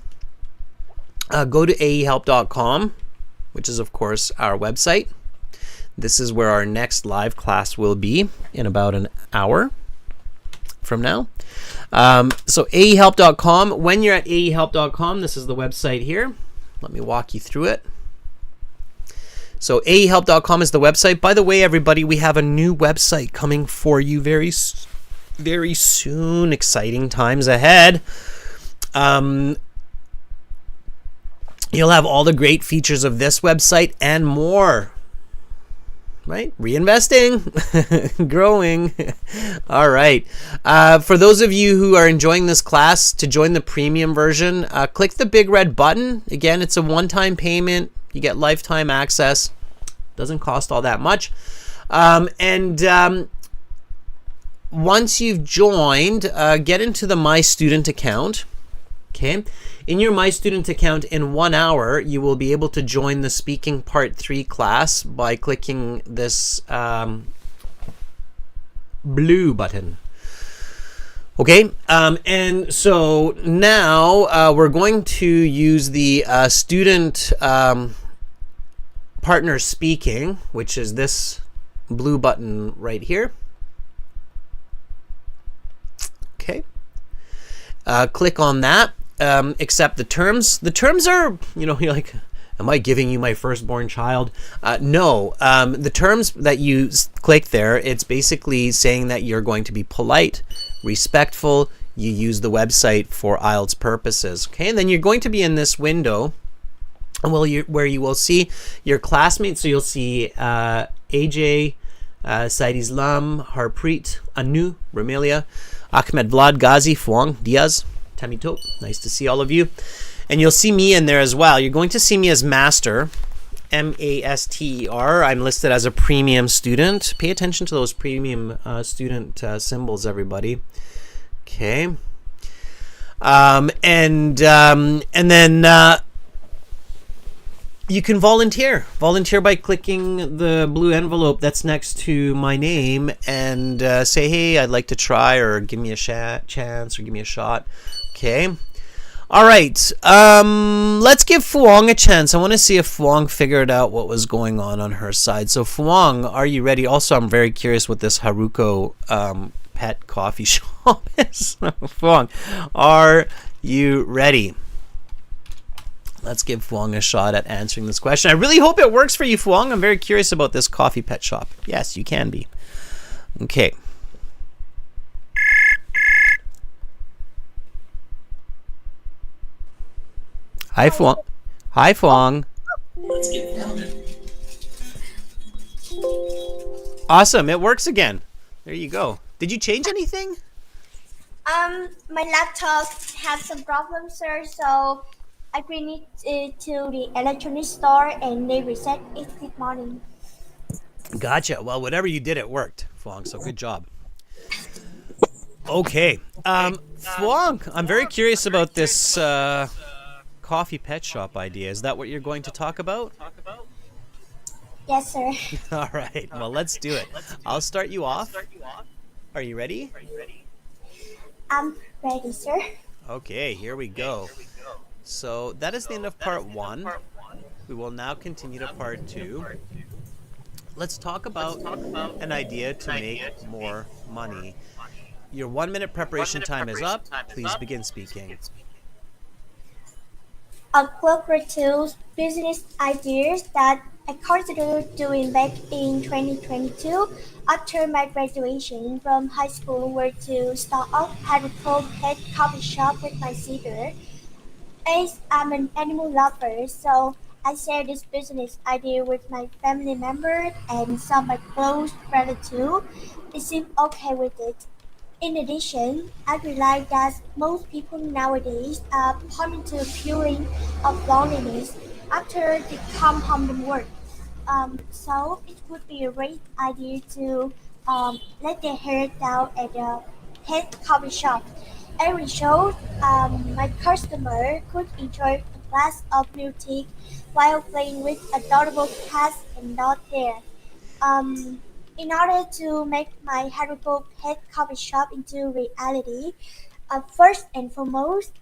Go to aehelp.com, which is, of course, our website. This is where our next live class will be in about an hour from now. So aehelp.com. When you're at aehelp.com, this is the website here. Let me walk you through it. So aehelp.com is the website. By the way, everybody, we have a new website coming for you very soon. Exciting times ahead. You'll have all the great features of this website and more. Right? Reinvesting, growing. All right. For those of you who are enjoying this class, to join the premium version, click the big red button. Again, it's a one-time payment. You get lifetime access. Doesn't cost all that much. Once you've joined, get into the My Student account. Okay. In your My Student account, in 1 hour, you will be able to join the Speaking Part 3 class by clicking this blue button. Okay. And so now we're going to use the student partner speaking, which is this blue button right here. Okay. Click on that. Accept the terms. The terms are, you're like, am I giving you my firstborn child? No. The terms that you click there, it's basically saying that you're going to be polite, respectful. You use the website for IELTS purposes. Okay, and then you're going to be in this window where you will see your classmates. So you'll see AJ, Said Islam, Harpreet, Anu, Ramelia, Ahmed, Vlad, Ghazi, Fuang, Diaz, Tamito. Nice to see all of you. And you'll see me in there as well. You're going to see me as Master, M-A-S-T-E-R. I'm listed as a premium student. Pay attention to those premium student symbols, everybody. Okay. And then you can volunteer. Volunteer by clicking the blue envelope that's next to my name and say, hey, I'd like to try, or give me a chance, or give me a shot. Okay. All right. Let's give Fuang a chance. I want to see if Fuang figured out what was going on her side. So Fuang, are you ready? Also, I'm very curious what this Haruko pet coffee shop is. Fuang, are you ready? Let's give Fuang a shot at answering this question. I really hope it works for you, Fuang. I'm very curious about this coffee pet shop. Yes, you can be. Okay. Hi, Fuang. Hi, Fuang. Let's get started. Awesome. It works again. There you go. Did you change anything? My laptop has some problems, sir, so I bring it to the electronics store and they reset it this morning. Gotcha. Well, whatever you did, it worked, Fuang, so good job. Okay. Fuang, I'm very curious about this coffee pet shop idea. Is that what you're going to talk about? Yes, sir. All right. Well, let's do it. I'll start you off. Are you ready? I'm ready, sir. Okay, here we go. So that is the end of part 1. We will now continue to part 2. Let's talk about an idea to make more money. Your 1 minute preparation time is up. Please begin speaking. A closer to business ideas that I considered doing back in 2022 after my graduation from high school were to start up at a pet coffee shop with my sister. As I'm an animal lover, so I shared this business idea with my family members and some of my close friends too. They seemed okay with it. In addition, I realized that most people nowadays are prone to a feeling of loneliness after they come home from work. So it would be a great idea to let their hair down at a pet coffee shop. Every show, my customer could enjoy a glass of music while playing with adorable cats and dogs there. Um, in order to make my Haribo pet coffee shop into reality, first and foremost,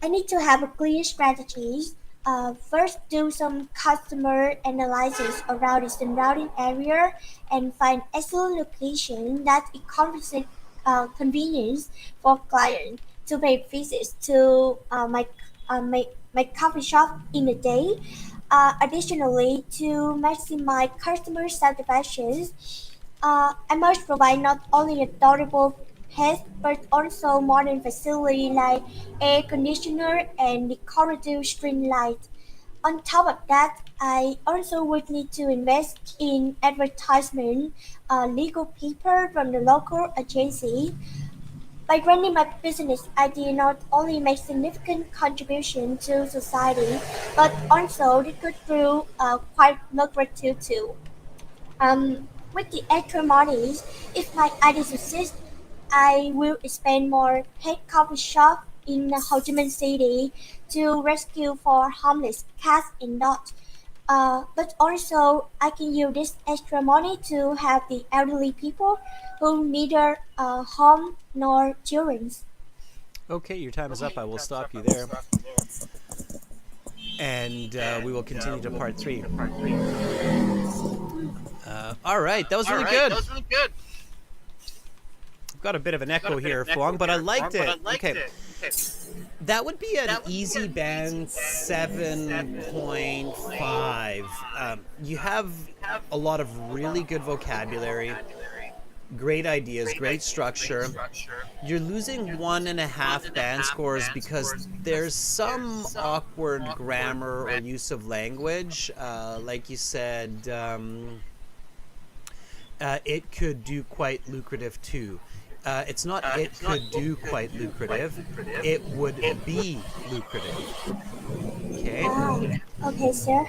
I need to have a clear strategy. First, do some customer analysis around the surrounding area and find excellent location that is convenience for clients to pay visits to my coffee shop in a day. Additionally, to maximize customer satisfaction, I must provide not only adorable pets but also modern facilities like air conditioner and decorative string light. On top of that, I also would need to invest in advertisement, legal paper from the local agency. By running my business, I did not only make significant contribution to society, but also it could prove quite lucrative too. With the extra money, if my idea succeeds, I will expand more pet coffee shop in Ho Chi Minh City to rescue for homeless cats and dogs. But also, I can use this extra money to help the elderly people who neither home nor children. Okay, your time is up. I will stop you there. And we will continue to part three. All right, that was really good. I've got a bit of an echo here, Fuang, but I liked it. Okay. That would be an easy band 7.5. You have a lot of really good vocabulary, great ideas, great structure. You're losing 1.5 band scores because there's some awkward grammar or use of language. Like you said, it could do quite lucrative too. It's not it could do quite lucrative. It would be lucrative. Okay? Okay, sir.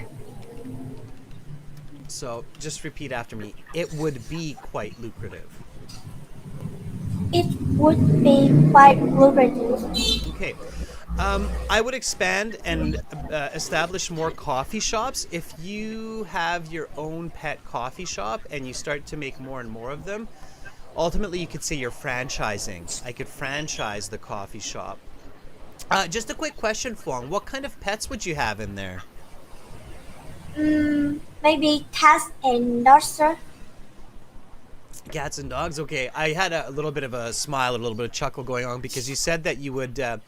So just repeat after me. It would be quite lucrative. It would be quite lucrative. Okay. I would expand and establish more coffee shops. If you have your own pet coffee shop and you start to make more and more of them, ultimately you could say you're franchising. I could franchise the coffee shop. Just a quick question, Fuang. What kind of pets would you have in there? Maybe cats and dogs, sir. Cats and dogs? Okay. I had a little bit of a smile, a little bit of chuckle going on because you said that you would have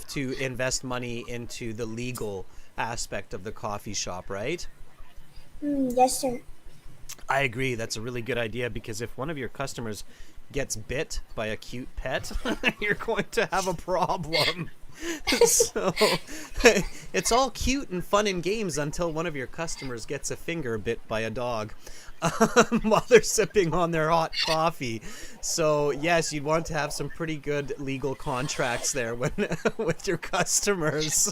to invest money into the legal aspect of the coffee shop, right? Yes, sir. I agree. That's a really good idea because if one of your customers gets bit by a cute pet, you're going to have a problem. So it's all cute and fun and games until one of your customers gets a finger bit by a dog while they're sipping on their hot coffee. So yes, you'd want to have some pretty good legal contracts there when with your customers.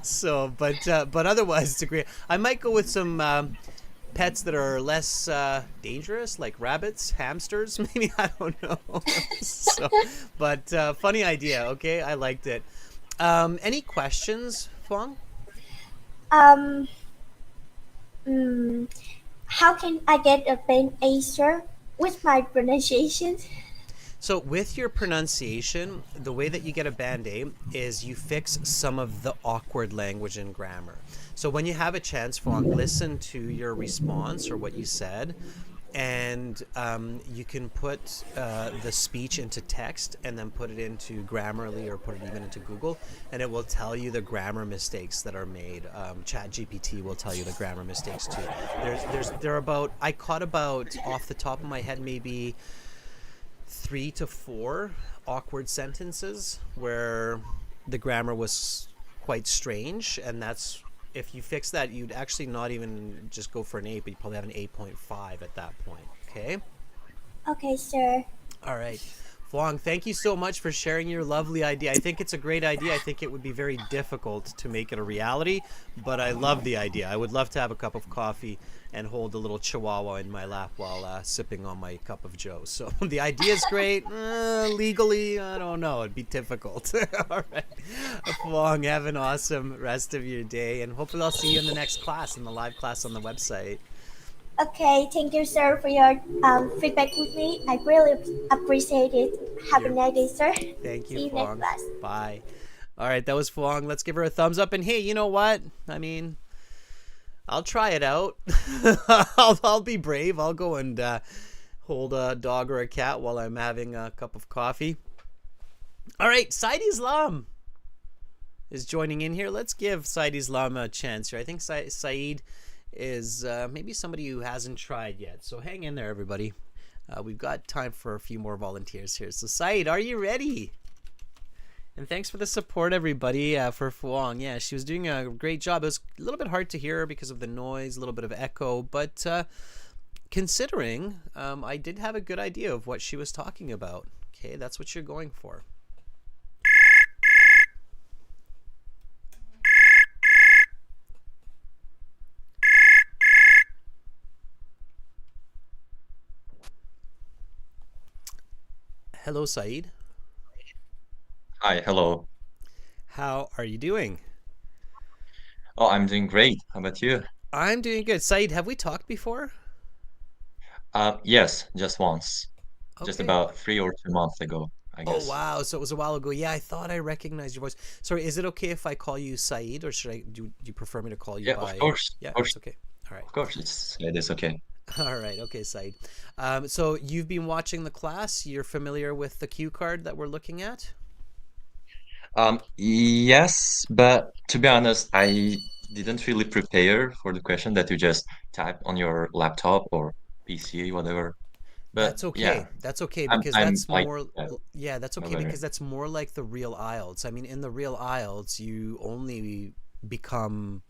So, but otherwise, it's a great. I might go with some. Pets that are less dangerous, like rabbits, hamsters, maybe, I don't know. So, but funny idea, okay? I liked it. Any questions, Fuang? Um, how can I get a band A, sir, with my pronunciation? So with your pronunciation, the way that you get a Band-A is you fix some of the awkward language and grammar. So when you have a chance, Fawn, listen to your response or what you said, and you can put the speech into text and then put it into Grammarly or put it even into Google, and it will tell you the grammar mistakes that are made. Chat GPT will tell you the grammar mistakes too. There are about, I caught about, off the top of my head, maybe 3 to 4 awkward sentences where the grammar was quite strange, and that's, if you fix that, you'd actually not even just go for an 8, but you probably have an 8.5 at that point. Okay. Okay, sir. All right. Fong, thank you so much for sharing your lovely idea. I think it's a great idea. I think it would be very difficult to make it a reality, but I love the idea. I would love to have a cup of coffee and hold a little chihuahua in my lap while sipping on my cup of joe. So the idea is great. Legally, I don't know. It'd be difficult. All right. Fong, have an awesome rest of your day, and hopefully I'll see you in the next class, in the live class on the website. Okay, thank you, sir, for your feedback with me. I really appreciate it. Have a You're- nice day, sir. Thank See you, you next Fong. class. Bye. All right, that was Fong. Let's give her a thumbs up. And hey, you know what? I mean, I'll try it out. I'll be brave. I'll go and hold a dog or a cat while I'm having a cup of coffee. All right, Said Islam is joining in here. Let's give Said Islam a chance here. I think Said is maybe somebody who hasn't tried yet. So hang in there, everybody. We've got time for a few more volunteers here. So Said, are you ready? And thanks for the support, everybody, for Fuang. Yeah, she was doing a great job. It was a little bit hard to hear because of the noise, a little bit of echo, but considering I did have a good idea of what she was talking about. Okay, that's what you're going for. Hello, Said. Hi, hello. How are you doing? Oh, I'm doing great. How about you? I'm doing good. Said, have we talked before? Yes, just once. Just Okay. about 3 or 2 months ago, I Oh, guess. wow. So it was a while ago. Yeah, I thought I recognized your voice. Sorry, is it okay if I call you Said, or should I do you prefer me to call you Yeah, of by? course, Yeah, of course, it's okay. All right. of course. It is okay. All right. Okay, Said. So you've been watching the class. You're familiar with the cue card that we're looking at? Yes, but to be honest, I didn't really prepare for the question that you just typed on your laptop or PC, whatever. But That's okay. yeah, That's okay I'm because I'm that's like more, that yeah, that's okay over because here. that's more like the real IELTS. I mean, in the real IELTS, you only become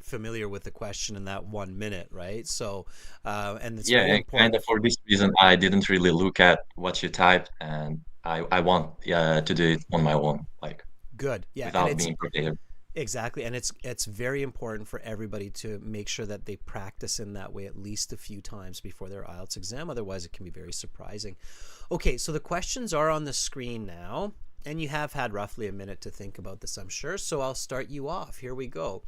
familiar with the question in that 1 minute, right? So, and it's Yeah, very and kind of important. for this reason, I didn't really look at what you typed, and I want to do it on my own, like Good. Yeah, and without it's being prepared. exactly, and it's very important for everybody to make sure that they practice in that way at least a few times before their IELTS exam. Otherwise, it can be very surprising. Okay, so the questions are on the screen now, and you have had roughly a minute to think about this, I'm sure. So I'll start you off. Here we go.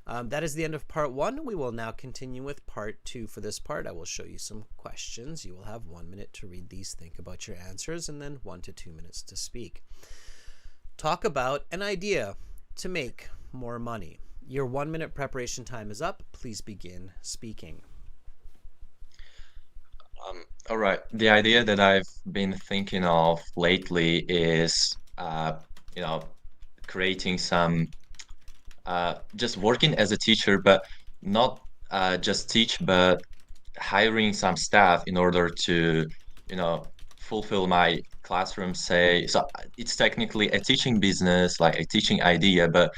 That is the end of part one. We will now continue with part two. For this part, I will show you some questions. You will have 1 minute to read these, think about your answers, and then 1 to 2 minutes to speak. Talk about an idea to make more money. Your 1 minute preparation time is up. Please begin speaking. All right. The idea that I've been thinking of lately is, you know, creating some, just working as a teacher, but not just teach, but hiring some staff in order to, you know, fulfill my classroom say. So it's technically a teaching business, like a teaching idea, but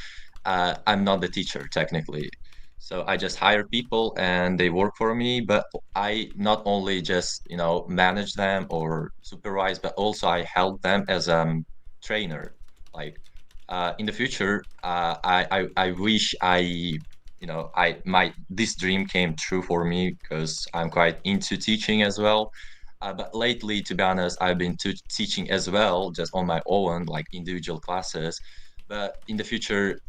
I'm not the teacher technically. So I just hire people and they work for me, but I not only just, manage them or supervise, but also I help them as a trainer. Like in the future, I wish I my this dream came true for me because I'm quite into teaching as well. But lately, to be honest, I've been teaching as well, just on my own, like individual classes. But in the future,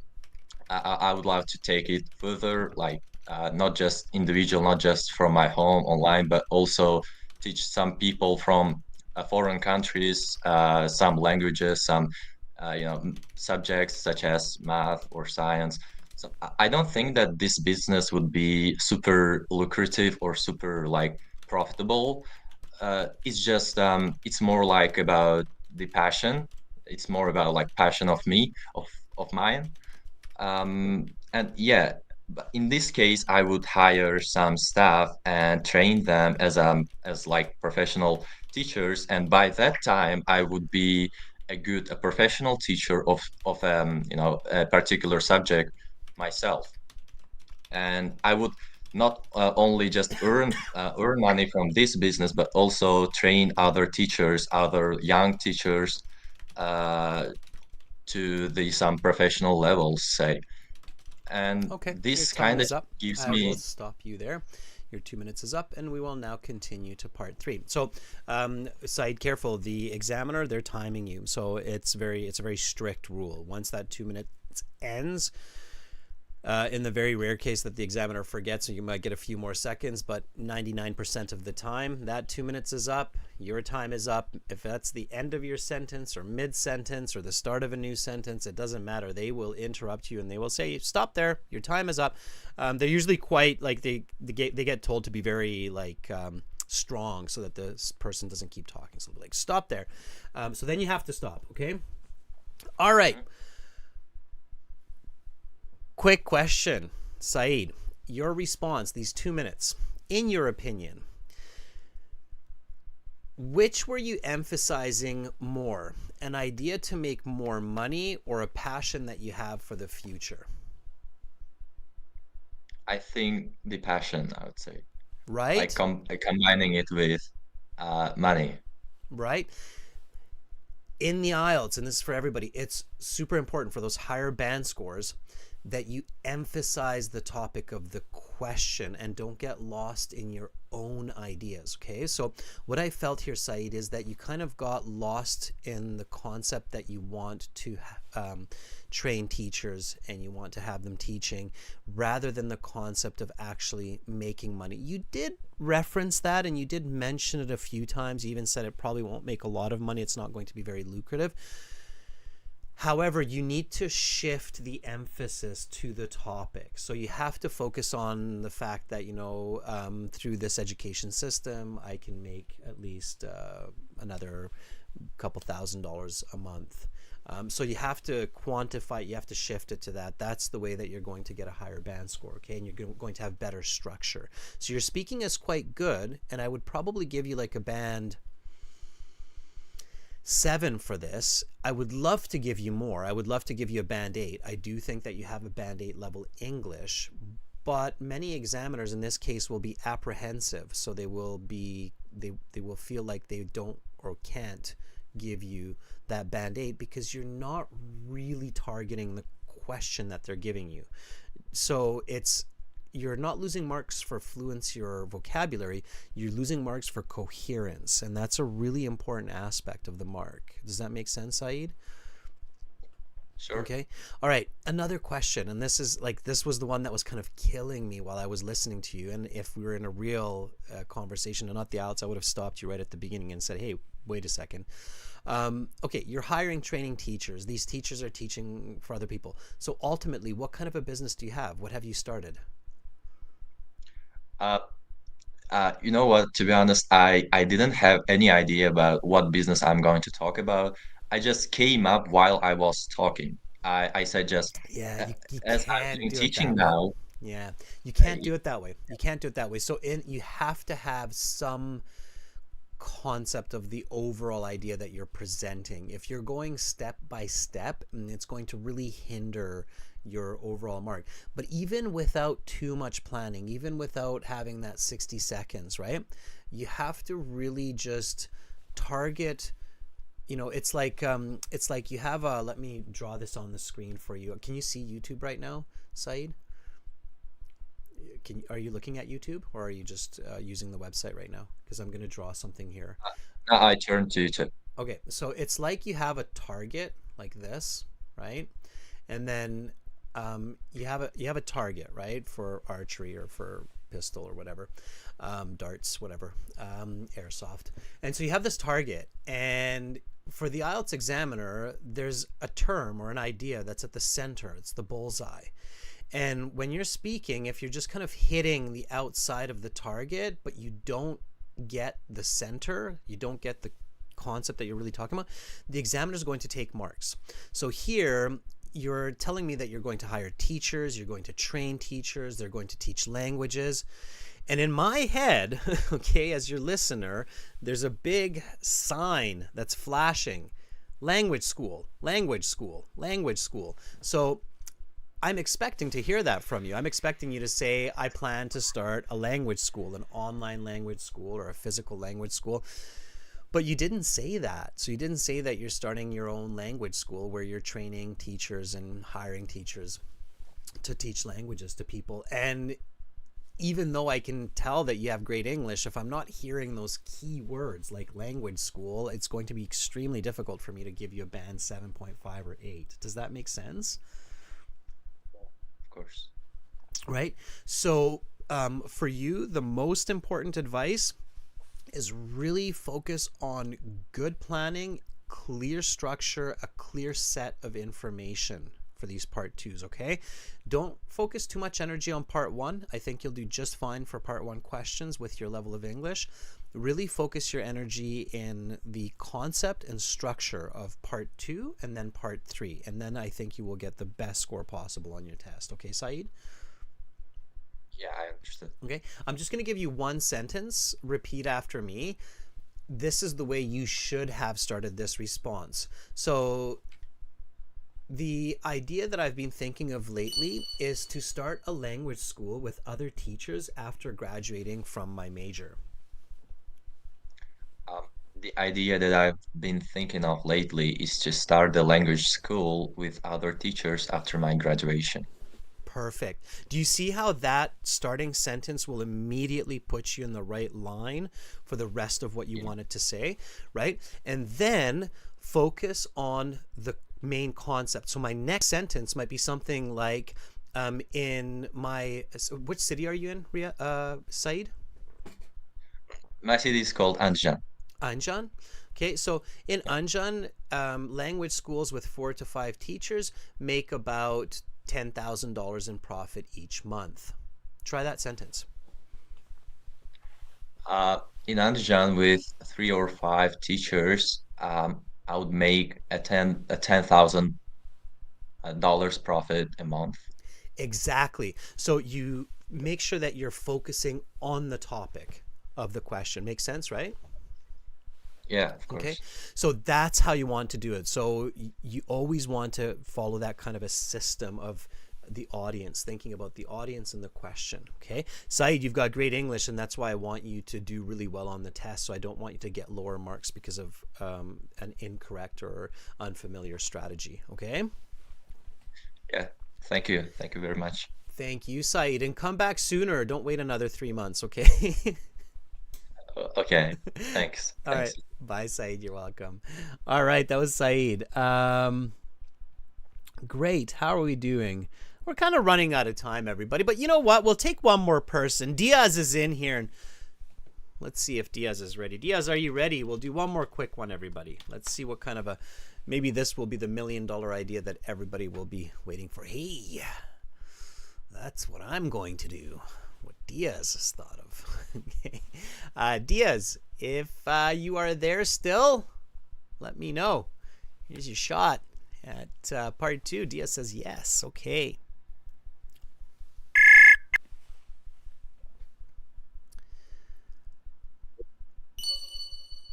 I would love to take it further, like not just individual, not just from my home online, but also teach some people from foreign countries, some languages, some subjects such as math or science. So I don't think that this business would be super lucrative or super like profitable. It's just it's more like about the passion. It's more about like passion of me, of mine. And yeah, but in this case, I would hire some staff and train them as like professional teachers. And by that time, I would be a professional teacher of a particular subject myself. And I would not only just earn money from this business, but also train other teachers, other young teachers, uh, to the some professional levels, say. And Okay, your this time kind of is up. gives I will me. stop you there. Your 2 minutes is up, and we will now continue to part three. So, Said, careful. The examiner, they're timing you, so it's a very strict rule. Once that 2 minutes ends, in the very rare case that the examiner forgets, you might get a few more seconds, but 99% of the time, that 2 minutes is up, your time is up. If that's the end of your sentence or mid-sentence or the start of a new sentence, it doesn't matter. They will interrupt you and they will say, stop there, your time is up. They're usually quite, like, they get told to be very, like, strong so that the person doesn't keep talking. So like, stop there. So then you have to stop, okay? All right. Quick question, Saeed. Your response, these 2 minutes, in your opinion, which were you emphasizing more? An idea to make more money or a passion that you have for the future? I think the passion, I would say, like Right? combining it with money. Right? In the IELTS, and this is for everybody, it's super important for those higher band scores that you emphasize the topic of the question and don't get lost in your own ideas. Okay, so what I felt here, Saeed, is that you kind of got lost in the concept that you want to train teachers and you want to have them teaching rather than the concept of actually making money. You did reference that and you did mention it a few times. You even said it probably won't make a lot of money. It's not going to be very lucrative. However, you need to shift the emphasis to the topic. So you have to focus on the fact that, through this education system, I can make at least another couple $1,000s a month. So you have to quantify, you have to shift it to that. That's the way that you're going to get a higher band score, okay? And you're going to have better structure. So your speaking is quite good, and I would probably give you like a band 7 for this. I would love to give you more. I would love to give you a band 8. I do think that you have a band 8 level English, but many examiners in this case will be apprehensive. So they will feel like they don't or can't give you that band 8 because you're not really targeting the question that they're giving you. So you're not losing marks for fluency or vocabulary, you're losing marks for coherence, and that's a really important aspect of the mark. Does that make sense, Saeed? Sure. Okay. All right. Another question, and this was the one that was kind of killing me while I was listening to you. And if we were in a real conversation and not the IELTS, I would have stopped you right at the beginning and said, hey, wait a second. Okay, you're hiring training teachers. These teachers are teaching for other people. So ultimately, what kind of a business do you have? What have you started? Uh, you know what? To be honest, I didn't have any idea about what business I'm going to talk about. I just came up while I was talking. I said just Yeah, uh, you as I'm can't doing do it teaching that way. now. Yeah, you uh, can't do it that way. You can't do it that way. So you have to have some concept of the overall idea that you're presenting. If you're going step by step, it's going to really hinder your overall mark. But even without too much planning, even without having that 60 seconds, right? You have to really just target. It's like you have a. Let me draw this on the screen for you. Can you see YouTube right now, Saeed? Are you looking at YouTube or are you just using the website right now? Because I'm going to draw something here. Now I turn to. Okay, so it's like you have a target like this, right? And then you have a target, right, for archery or for pistol or whatever, darts, whatever, airsoft. And so you have this target, and for the IELTS examiner, there's a term or an idea that's at the center. It's the bullseye. And when you're speaking, if you're just kind of hitting the outside of the target, but you don't get the center, you don't get the concept that you're really talking about, the examiner is going to take marks. So here, you're telling me that you're going to hire teachers, you're going to train teachers, they're going to teach languages. And in my head, okay, as your listener, there's a big sign that's flashing. Language school, language school, language school. So I'm expecting to hear that from you. I'm expecting you to say, I plan to start a language school, an online language school or a physical language school. But you didn't say that. So you didn't say that you're starting your own language school where you're training teachers and hiring teachers to teach languages to people. And even though I can tell that you have great English, if I'm not hearing those key words like language school, it's going to be extremely difficult for me to give you a band 7.5 or 8. Does that make sense? Of course. Right? So for you, the most important advice is really focus on good planning, clear structure, a clear set of information for these part 2s, okay? Don't focus too much energy on part 1. I think you'll do just fine for part 1 questions with your level of English. Really focus your energy in the concept and structure of part 2 and then part 3. And then I think you will get the best score possible on your test. Okay, Saeed? Yeah, I understood. Okay, I'm just going to give you one sentence. Repeat after me. This is the way you should have started this response. So the idea that I've been thinking of lately is to start a language school with other teachers after graduating from my major. The idea that I've been thinking of lately is to start the language school with other teachers after my graduation. Perfect. Do you see how that starting sentence will immediately put you in the right line for the rest of what you wanted to say, right? And then focus on the main concept. So my next sentence might be something like, in my, which city are you in, Said? My city is called Anjan. Anjan. Okay, so in Anjan, language schools with 4 to 5 teachers make about $10,000 in profit each month. Try that sentence. In Anjan, with 3 or 5 teachers, I would make a $10,000 profit a month. Exactly. So you make sure that you're focusing on the topic of the question. Makes sense, right? Yeah, of course. Okay, so that's how you want to do it. So you always want to follow that kind of a system of the audience, thinking about the audience and the question. Okay, Saeed, you've got great English, and that's why I want you to do really well on the test. So I don't want you to get lower marks because of an incorrect or unfamiliar strategy. Okay. Yeah, thank you. Thank you very much. Thank you, Saeed, and come back sooner. Don't wait another 3 months. Okay. Okay, thanks. All right. Bye, Saeed. You're welcome. All right. That was Saeed. Great. How are we doing? We're kind of running out of time, everybody. But you know what? We'll take one more person. Diaz is in here. And let's see if Diaz is ready. Diaz, are you ready? We'll do one more quick one, everybody. Let's see what kind of a... Maybe this will be the $1 million idea that everybody will be waiting for. Hey, that's what I'm going to do. What Diaz has thought of. Okay. Diaz, if you are there still, let me know. Here's your shot at part 2. Diaz says yes. Okay.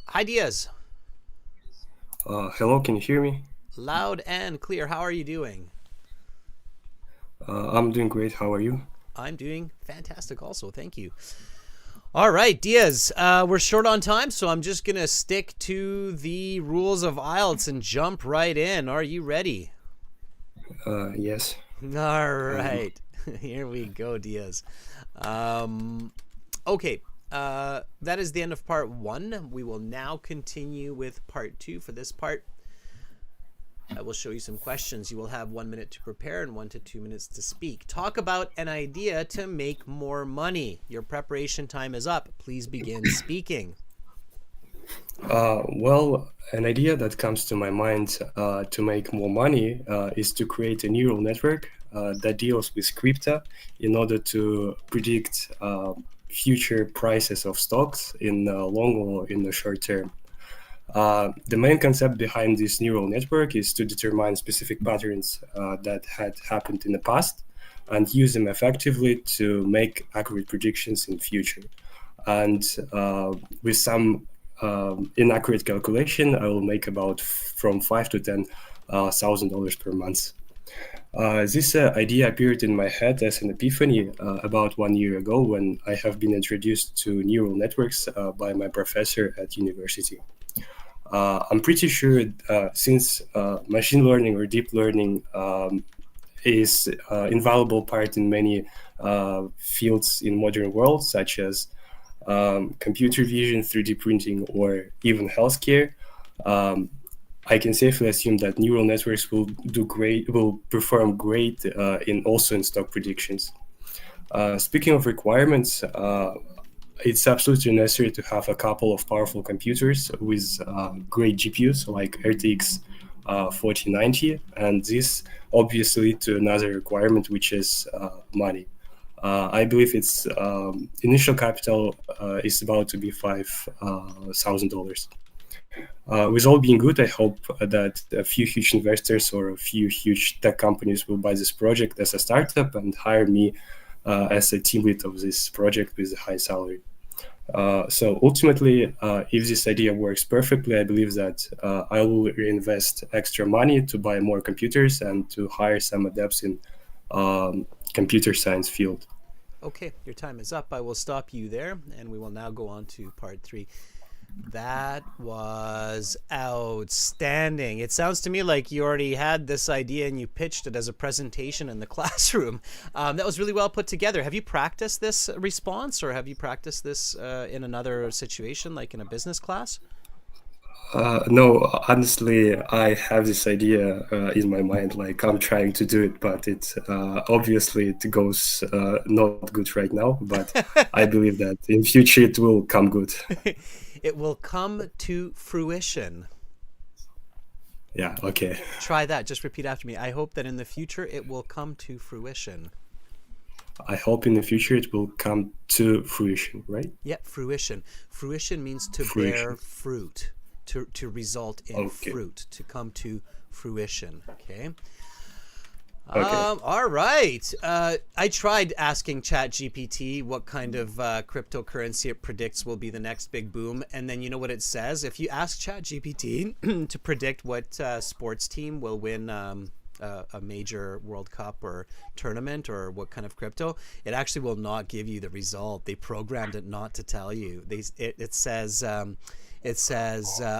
Hi, Diaz. Hello, can you hear me? Loud and clear. How are you doing? I'm doing great. How are you? I'm doing fantastic also. Thank you. All right, Diaz, we're short on time, so I'm just going to stick to the rules of IELTS and jump right in. Are you ready? Yes. All right. Here we go, Diaz. Okay. That is the end of part 1. We will now continue with part 2. For this part, I will show you some questions. You will have 1 minute to prepare and 1 to 2 minutes to speak. Talk about an idea to make more money. Your preparation time is up. Please begin speaking. Well, an idea that comes to my mind to make more money is to create a neural network that deals with crypto in order to predict future prices of stocks in the long or in the short term. The main concept behind this neural network is to determine specific patterns that had happened in the past and use them effectively to make accurate predictions in future. And with some inaccurate calculation, I will make about from $5,000 to $10,000 per month. This idea appeared in my head as an epiphany about 1 year ago when I have been introduced to neural networks by my professor at university. I'm pretty sure since machine learning or deep learning is an invaluable part in many fields in modern world, such as computer vision, 3D printing, or even healthcare, I can safely assume that neural networks will perform great in stock predictions. Speaking of requirements, it's absolutely necessary to have a couple of powerful computers with great GPUs like RTX 4090, and this obviously leads to another requirement, which is money. I believe its initial capital is about to be $5,000. With all being good, I hope that a few huge investors or a few huge tech companies will buy this project as a startup and hire me as a team lead of this project with a high salary. So ultimately, if this idea works perfectly, I believe that I will reinvest extra money to buy more computers and to hire some adepts in computer science field. Okay, your time is up. I will stop you there, and we will now go on to part 3. That was outstanding. It sounds to me like you already had this idea and you pitched it as a presentation in the classroom. That was really well put together. Have you practiced this response, or have you practiced this in another situation, like in a business class? No, honestly, I have this idea in my mind, like I'm trying to do it, but it obviously it goes not good right now, but I believe that in future it will come good. It will come to fruition. Yeah, okay. Try that. Just repeat after me. I hope that in the future it will come to fruition. I hope in the future it will come to fruition, right? Yeah, fruition. Fruition means to bear fruit, to result in fruit, to come to fruition. Okay. All right. I tried asking ChatGPT what kind of cryptocurrency it predicts will be the next big boom. And then you know what it says? If you ask ChatGPT to predict what sports team will win a major World Cup or tournament or what kind of crypto, it actually will not give you the result. They programmed it not to tell you. It says...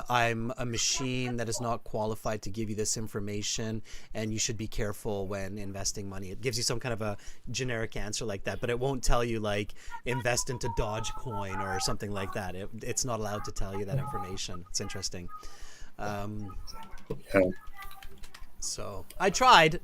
I'm a machine that is not qualified to give you this information, and you should be careful when investing money. It gives you some kind of a generic answer like that, but it won't tell you like invest into Dogecoin or something like that. It's not allowed to tell you that information. It's interesting. So I tried.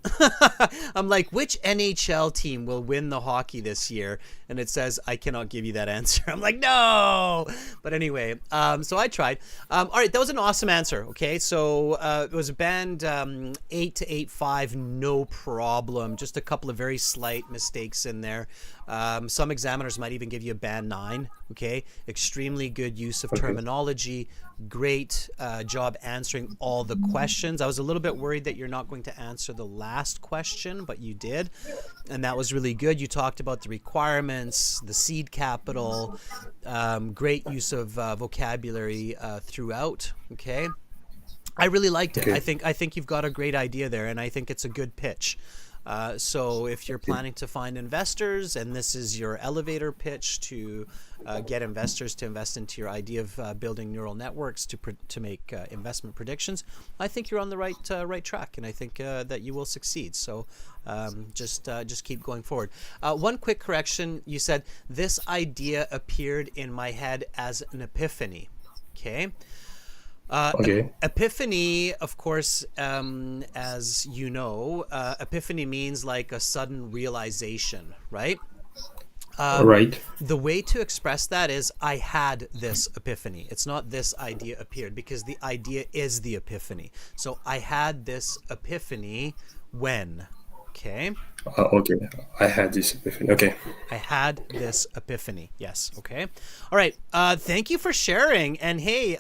I'm like, which NHL team will win the hockey this year? And it says, I cannot give you that answer. I'm like, no. But anyway, so I tried. All right, that was an awesome answer. Okay, so it was a band 8 to 8.5, no problem. Just a couple of very slight mistakes in there. Some examiners might even give you a band 9. Okay, extremely good use of terminology. Great job answering all the questions. I was a little bit worried that you're not going to answer the last question, but you did, and that was really good. You talked about the requirements, the seed capital, great use of vocabulary throughout. Okay, I really liked it. I think you've got a great idea there, and I think it's a good pitch. So if you're planning to find investors and this is your elevator pitch to get investors to invest into your idea of building neural networks to make investment predictions, I think you're on the right track, and I think that you will succeed. So just keep going forward. One quick correction: you said this idea appeared in my head as an epiphany. Okay. Epiphany, of course, as you know, epiphany means like a sudden realization, right? Right. The way to express that is I had this epiphany. It's not this idea appeared, because the idea is the epiphany. So I had this epiphany when. Okay. Okay, I had this epiphany. Okay. I had this epiphany. Yes. Okay. All right. Thank you for sharing. And hey,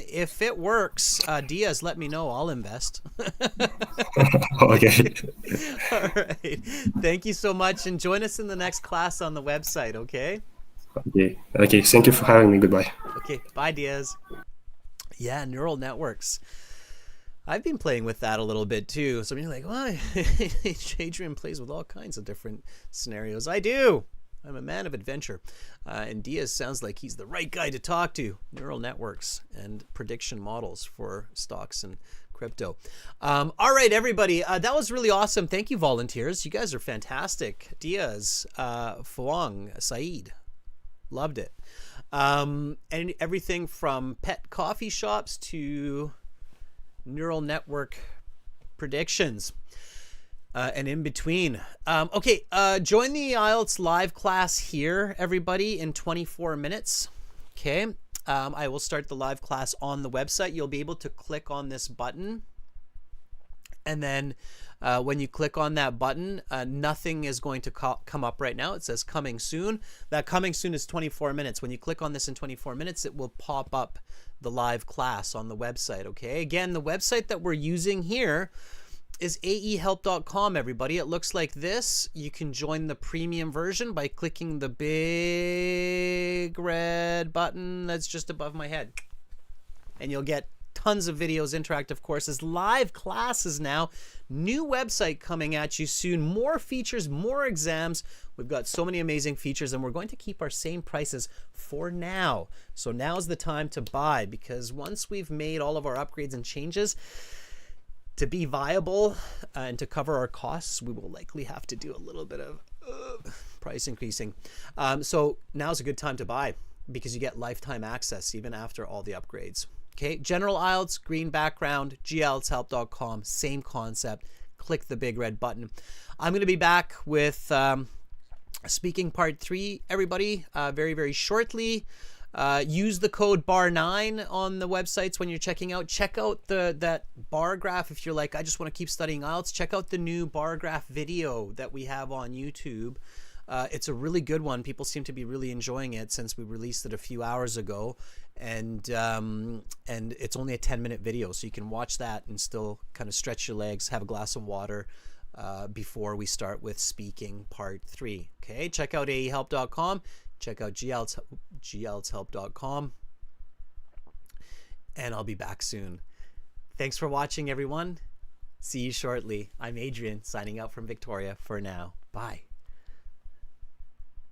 if it works, Diaz, let me know. I'll invest. Okay. All right. Thank you so much. And join us in the next class on the website. Okay. Okay. Okay. Thank you for having me. Goodbye. Okay. Bye, Diaz. Yeah. Neural networks. I've been playing with that a little bit too. So you're like, well, Adrian plays with all kinds of different scenarios. I do. I'm a man of adventure. And Diaz sounds like he's the right guy to talk to. Neural networks and prediction models for stocks and crypto. All right, everybody. That was really awesome. Thank you, volunteers. You guys are fantastic. Diaz, Fuang, Saeed. Loved it. And everything from pet coffee shops to neural network predictions and in between. Okay, join the IELTS live class here, everybody, in 24 minutes. Okay, I will start the live class on the website. You'll be able to click on this button, and then when you click on that button, nothing is going to come up right now. It says coming soon. That coming soon is 24 minutes. When you click on this in 24 minutes, it will pop up the live class on the website. Okay, again, the website that we're using here is aehelp.com, everybody. It looks like this. You can join the premium version by clicking the big red button that's just above my head, and you'll get tons of videos, interactive courses, live classes now. New website coming at you soon. More features, more exams. We've got so many amazing features, and we're going to keep our same prices for now. So now's the time to buy, because once we've made all of our upgrades and changes to be viable and to cover our costs, we will likely have to do a little bit of price increasing. So now's a good time to buy, because you get lifetime access even after all the upgrades. Okay, General IELTS, green background, gieltshelp.com, same concept. Click the big red button. I'm going to be back with speaking part 3, everybody, very, very shortly. Use the code BAR9 on the websites when you're checking out. Check out that bar graph if you're like, I just want to keep studying IELTS. Check out the new bar graph video that we have on YouTube. It's a really good one. People seem to be really enjoying it since we released it a few hours ago, and it's only a 10-minute video, so you can watch that and still kind of stretch your legs, have a glass of water before we start with speaking part 3. Okay, check out aehelp.com, check out gieltshelp.com, and I'll be back soon. Thanks for watching, everyone. See you shortly. I'm Adrian, signing out from Victoria for now. Bye.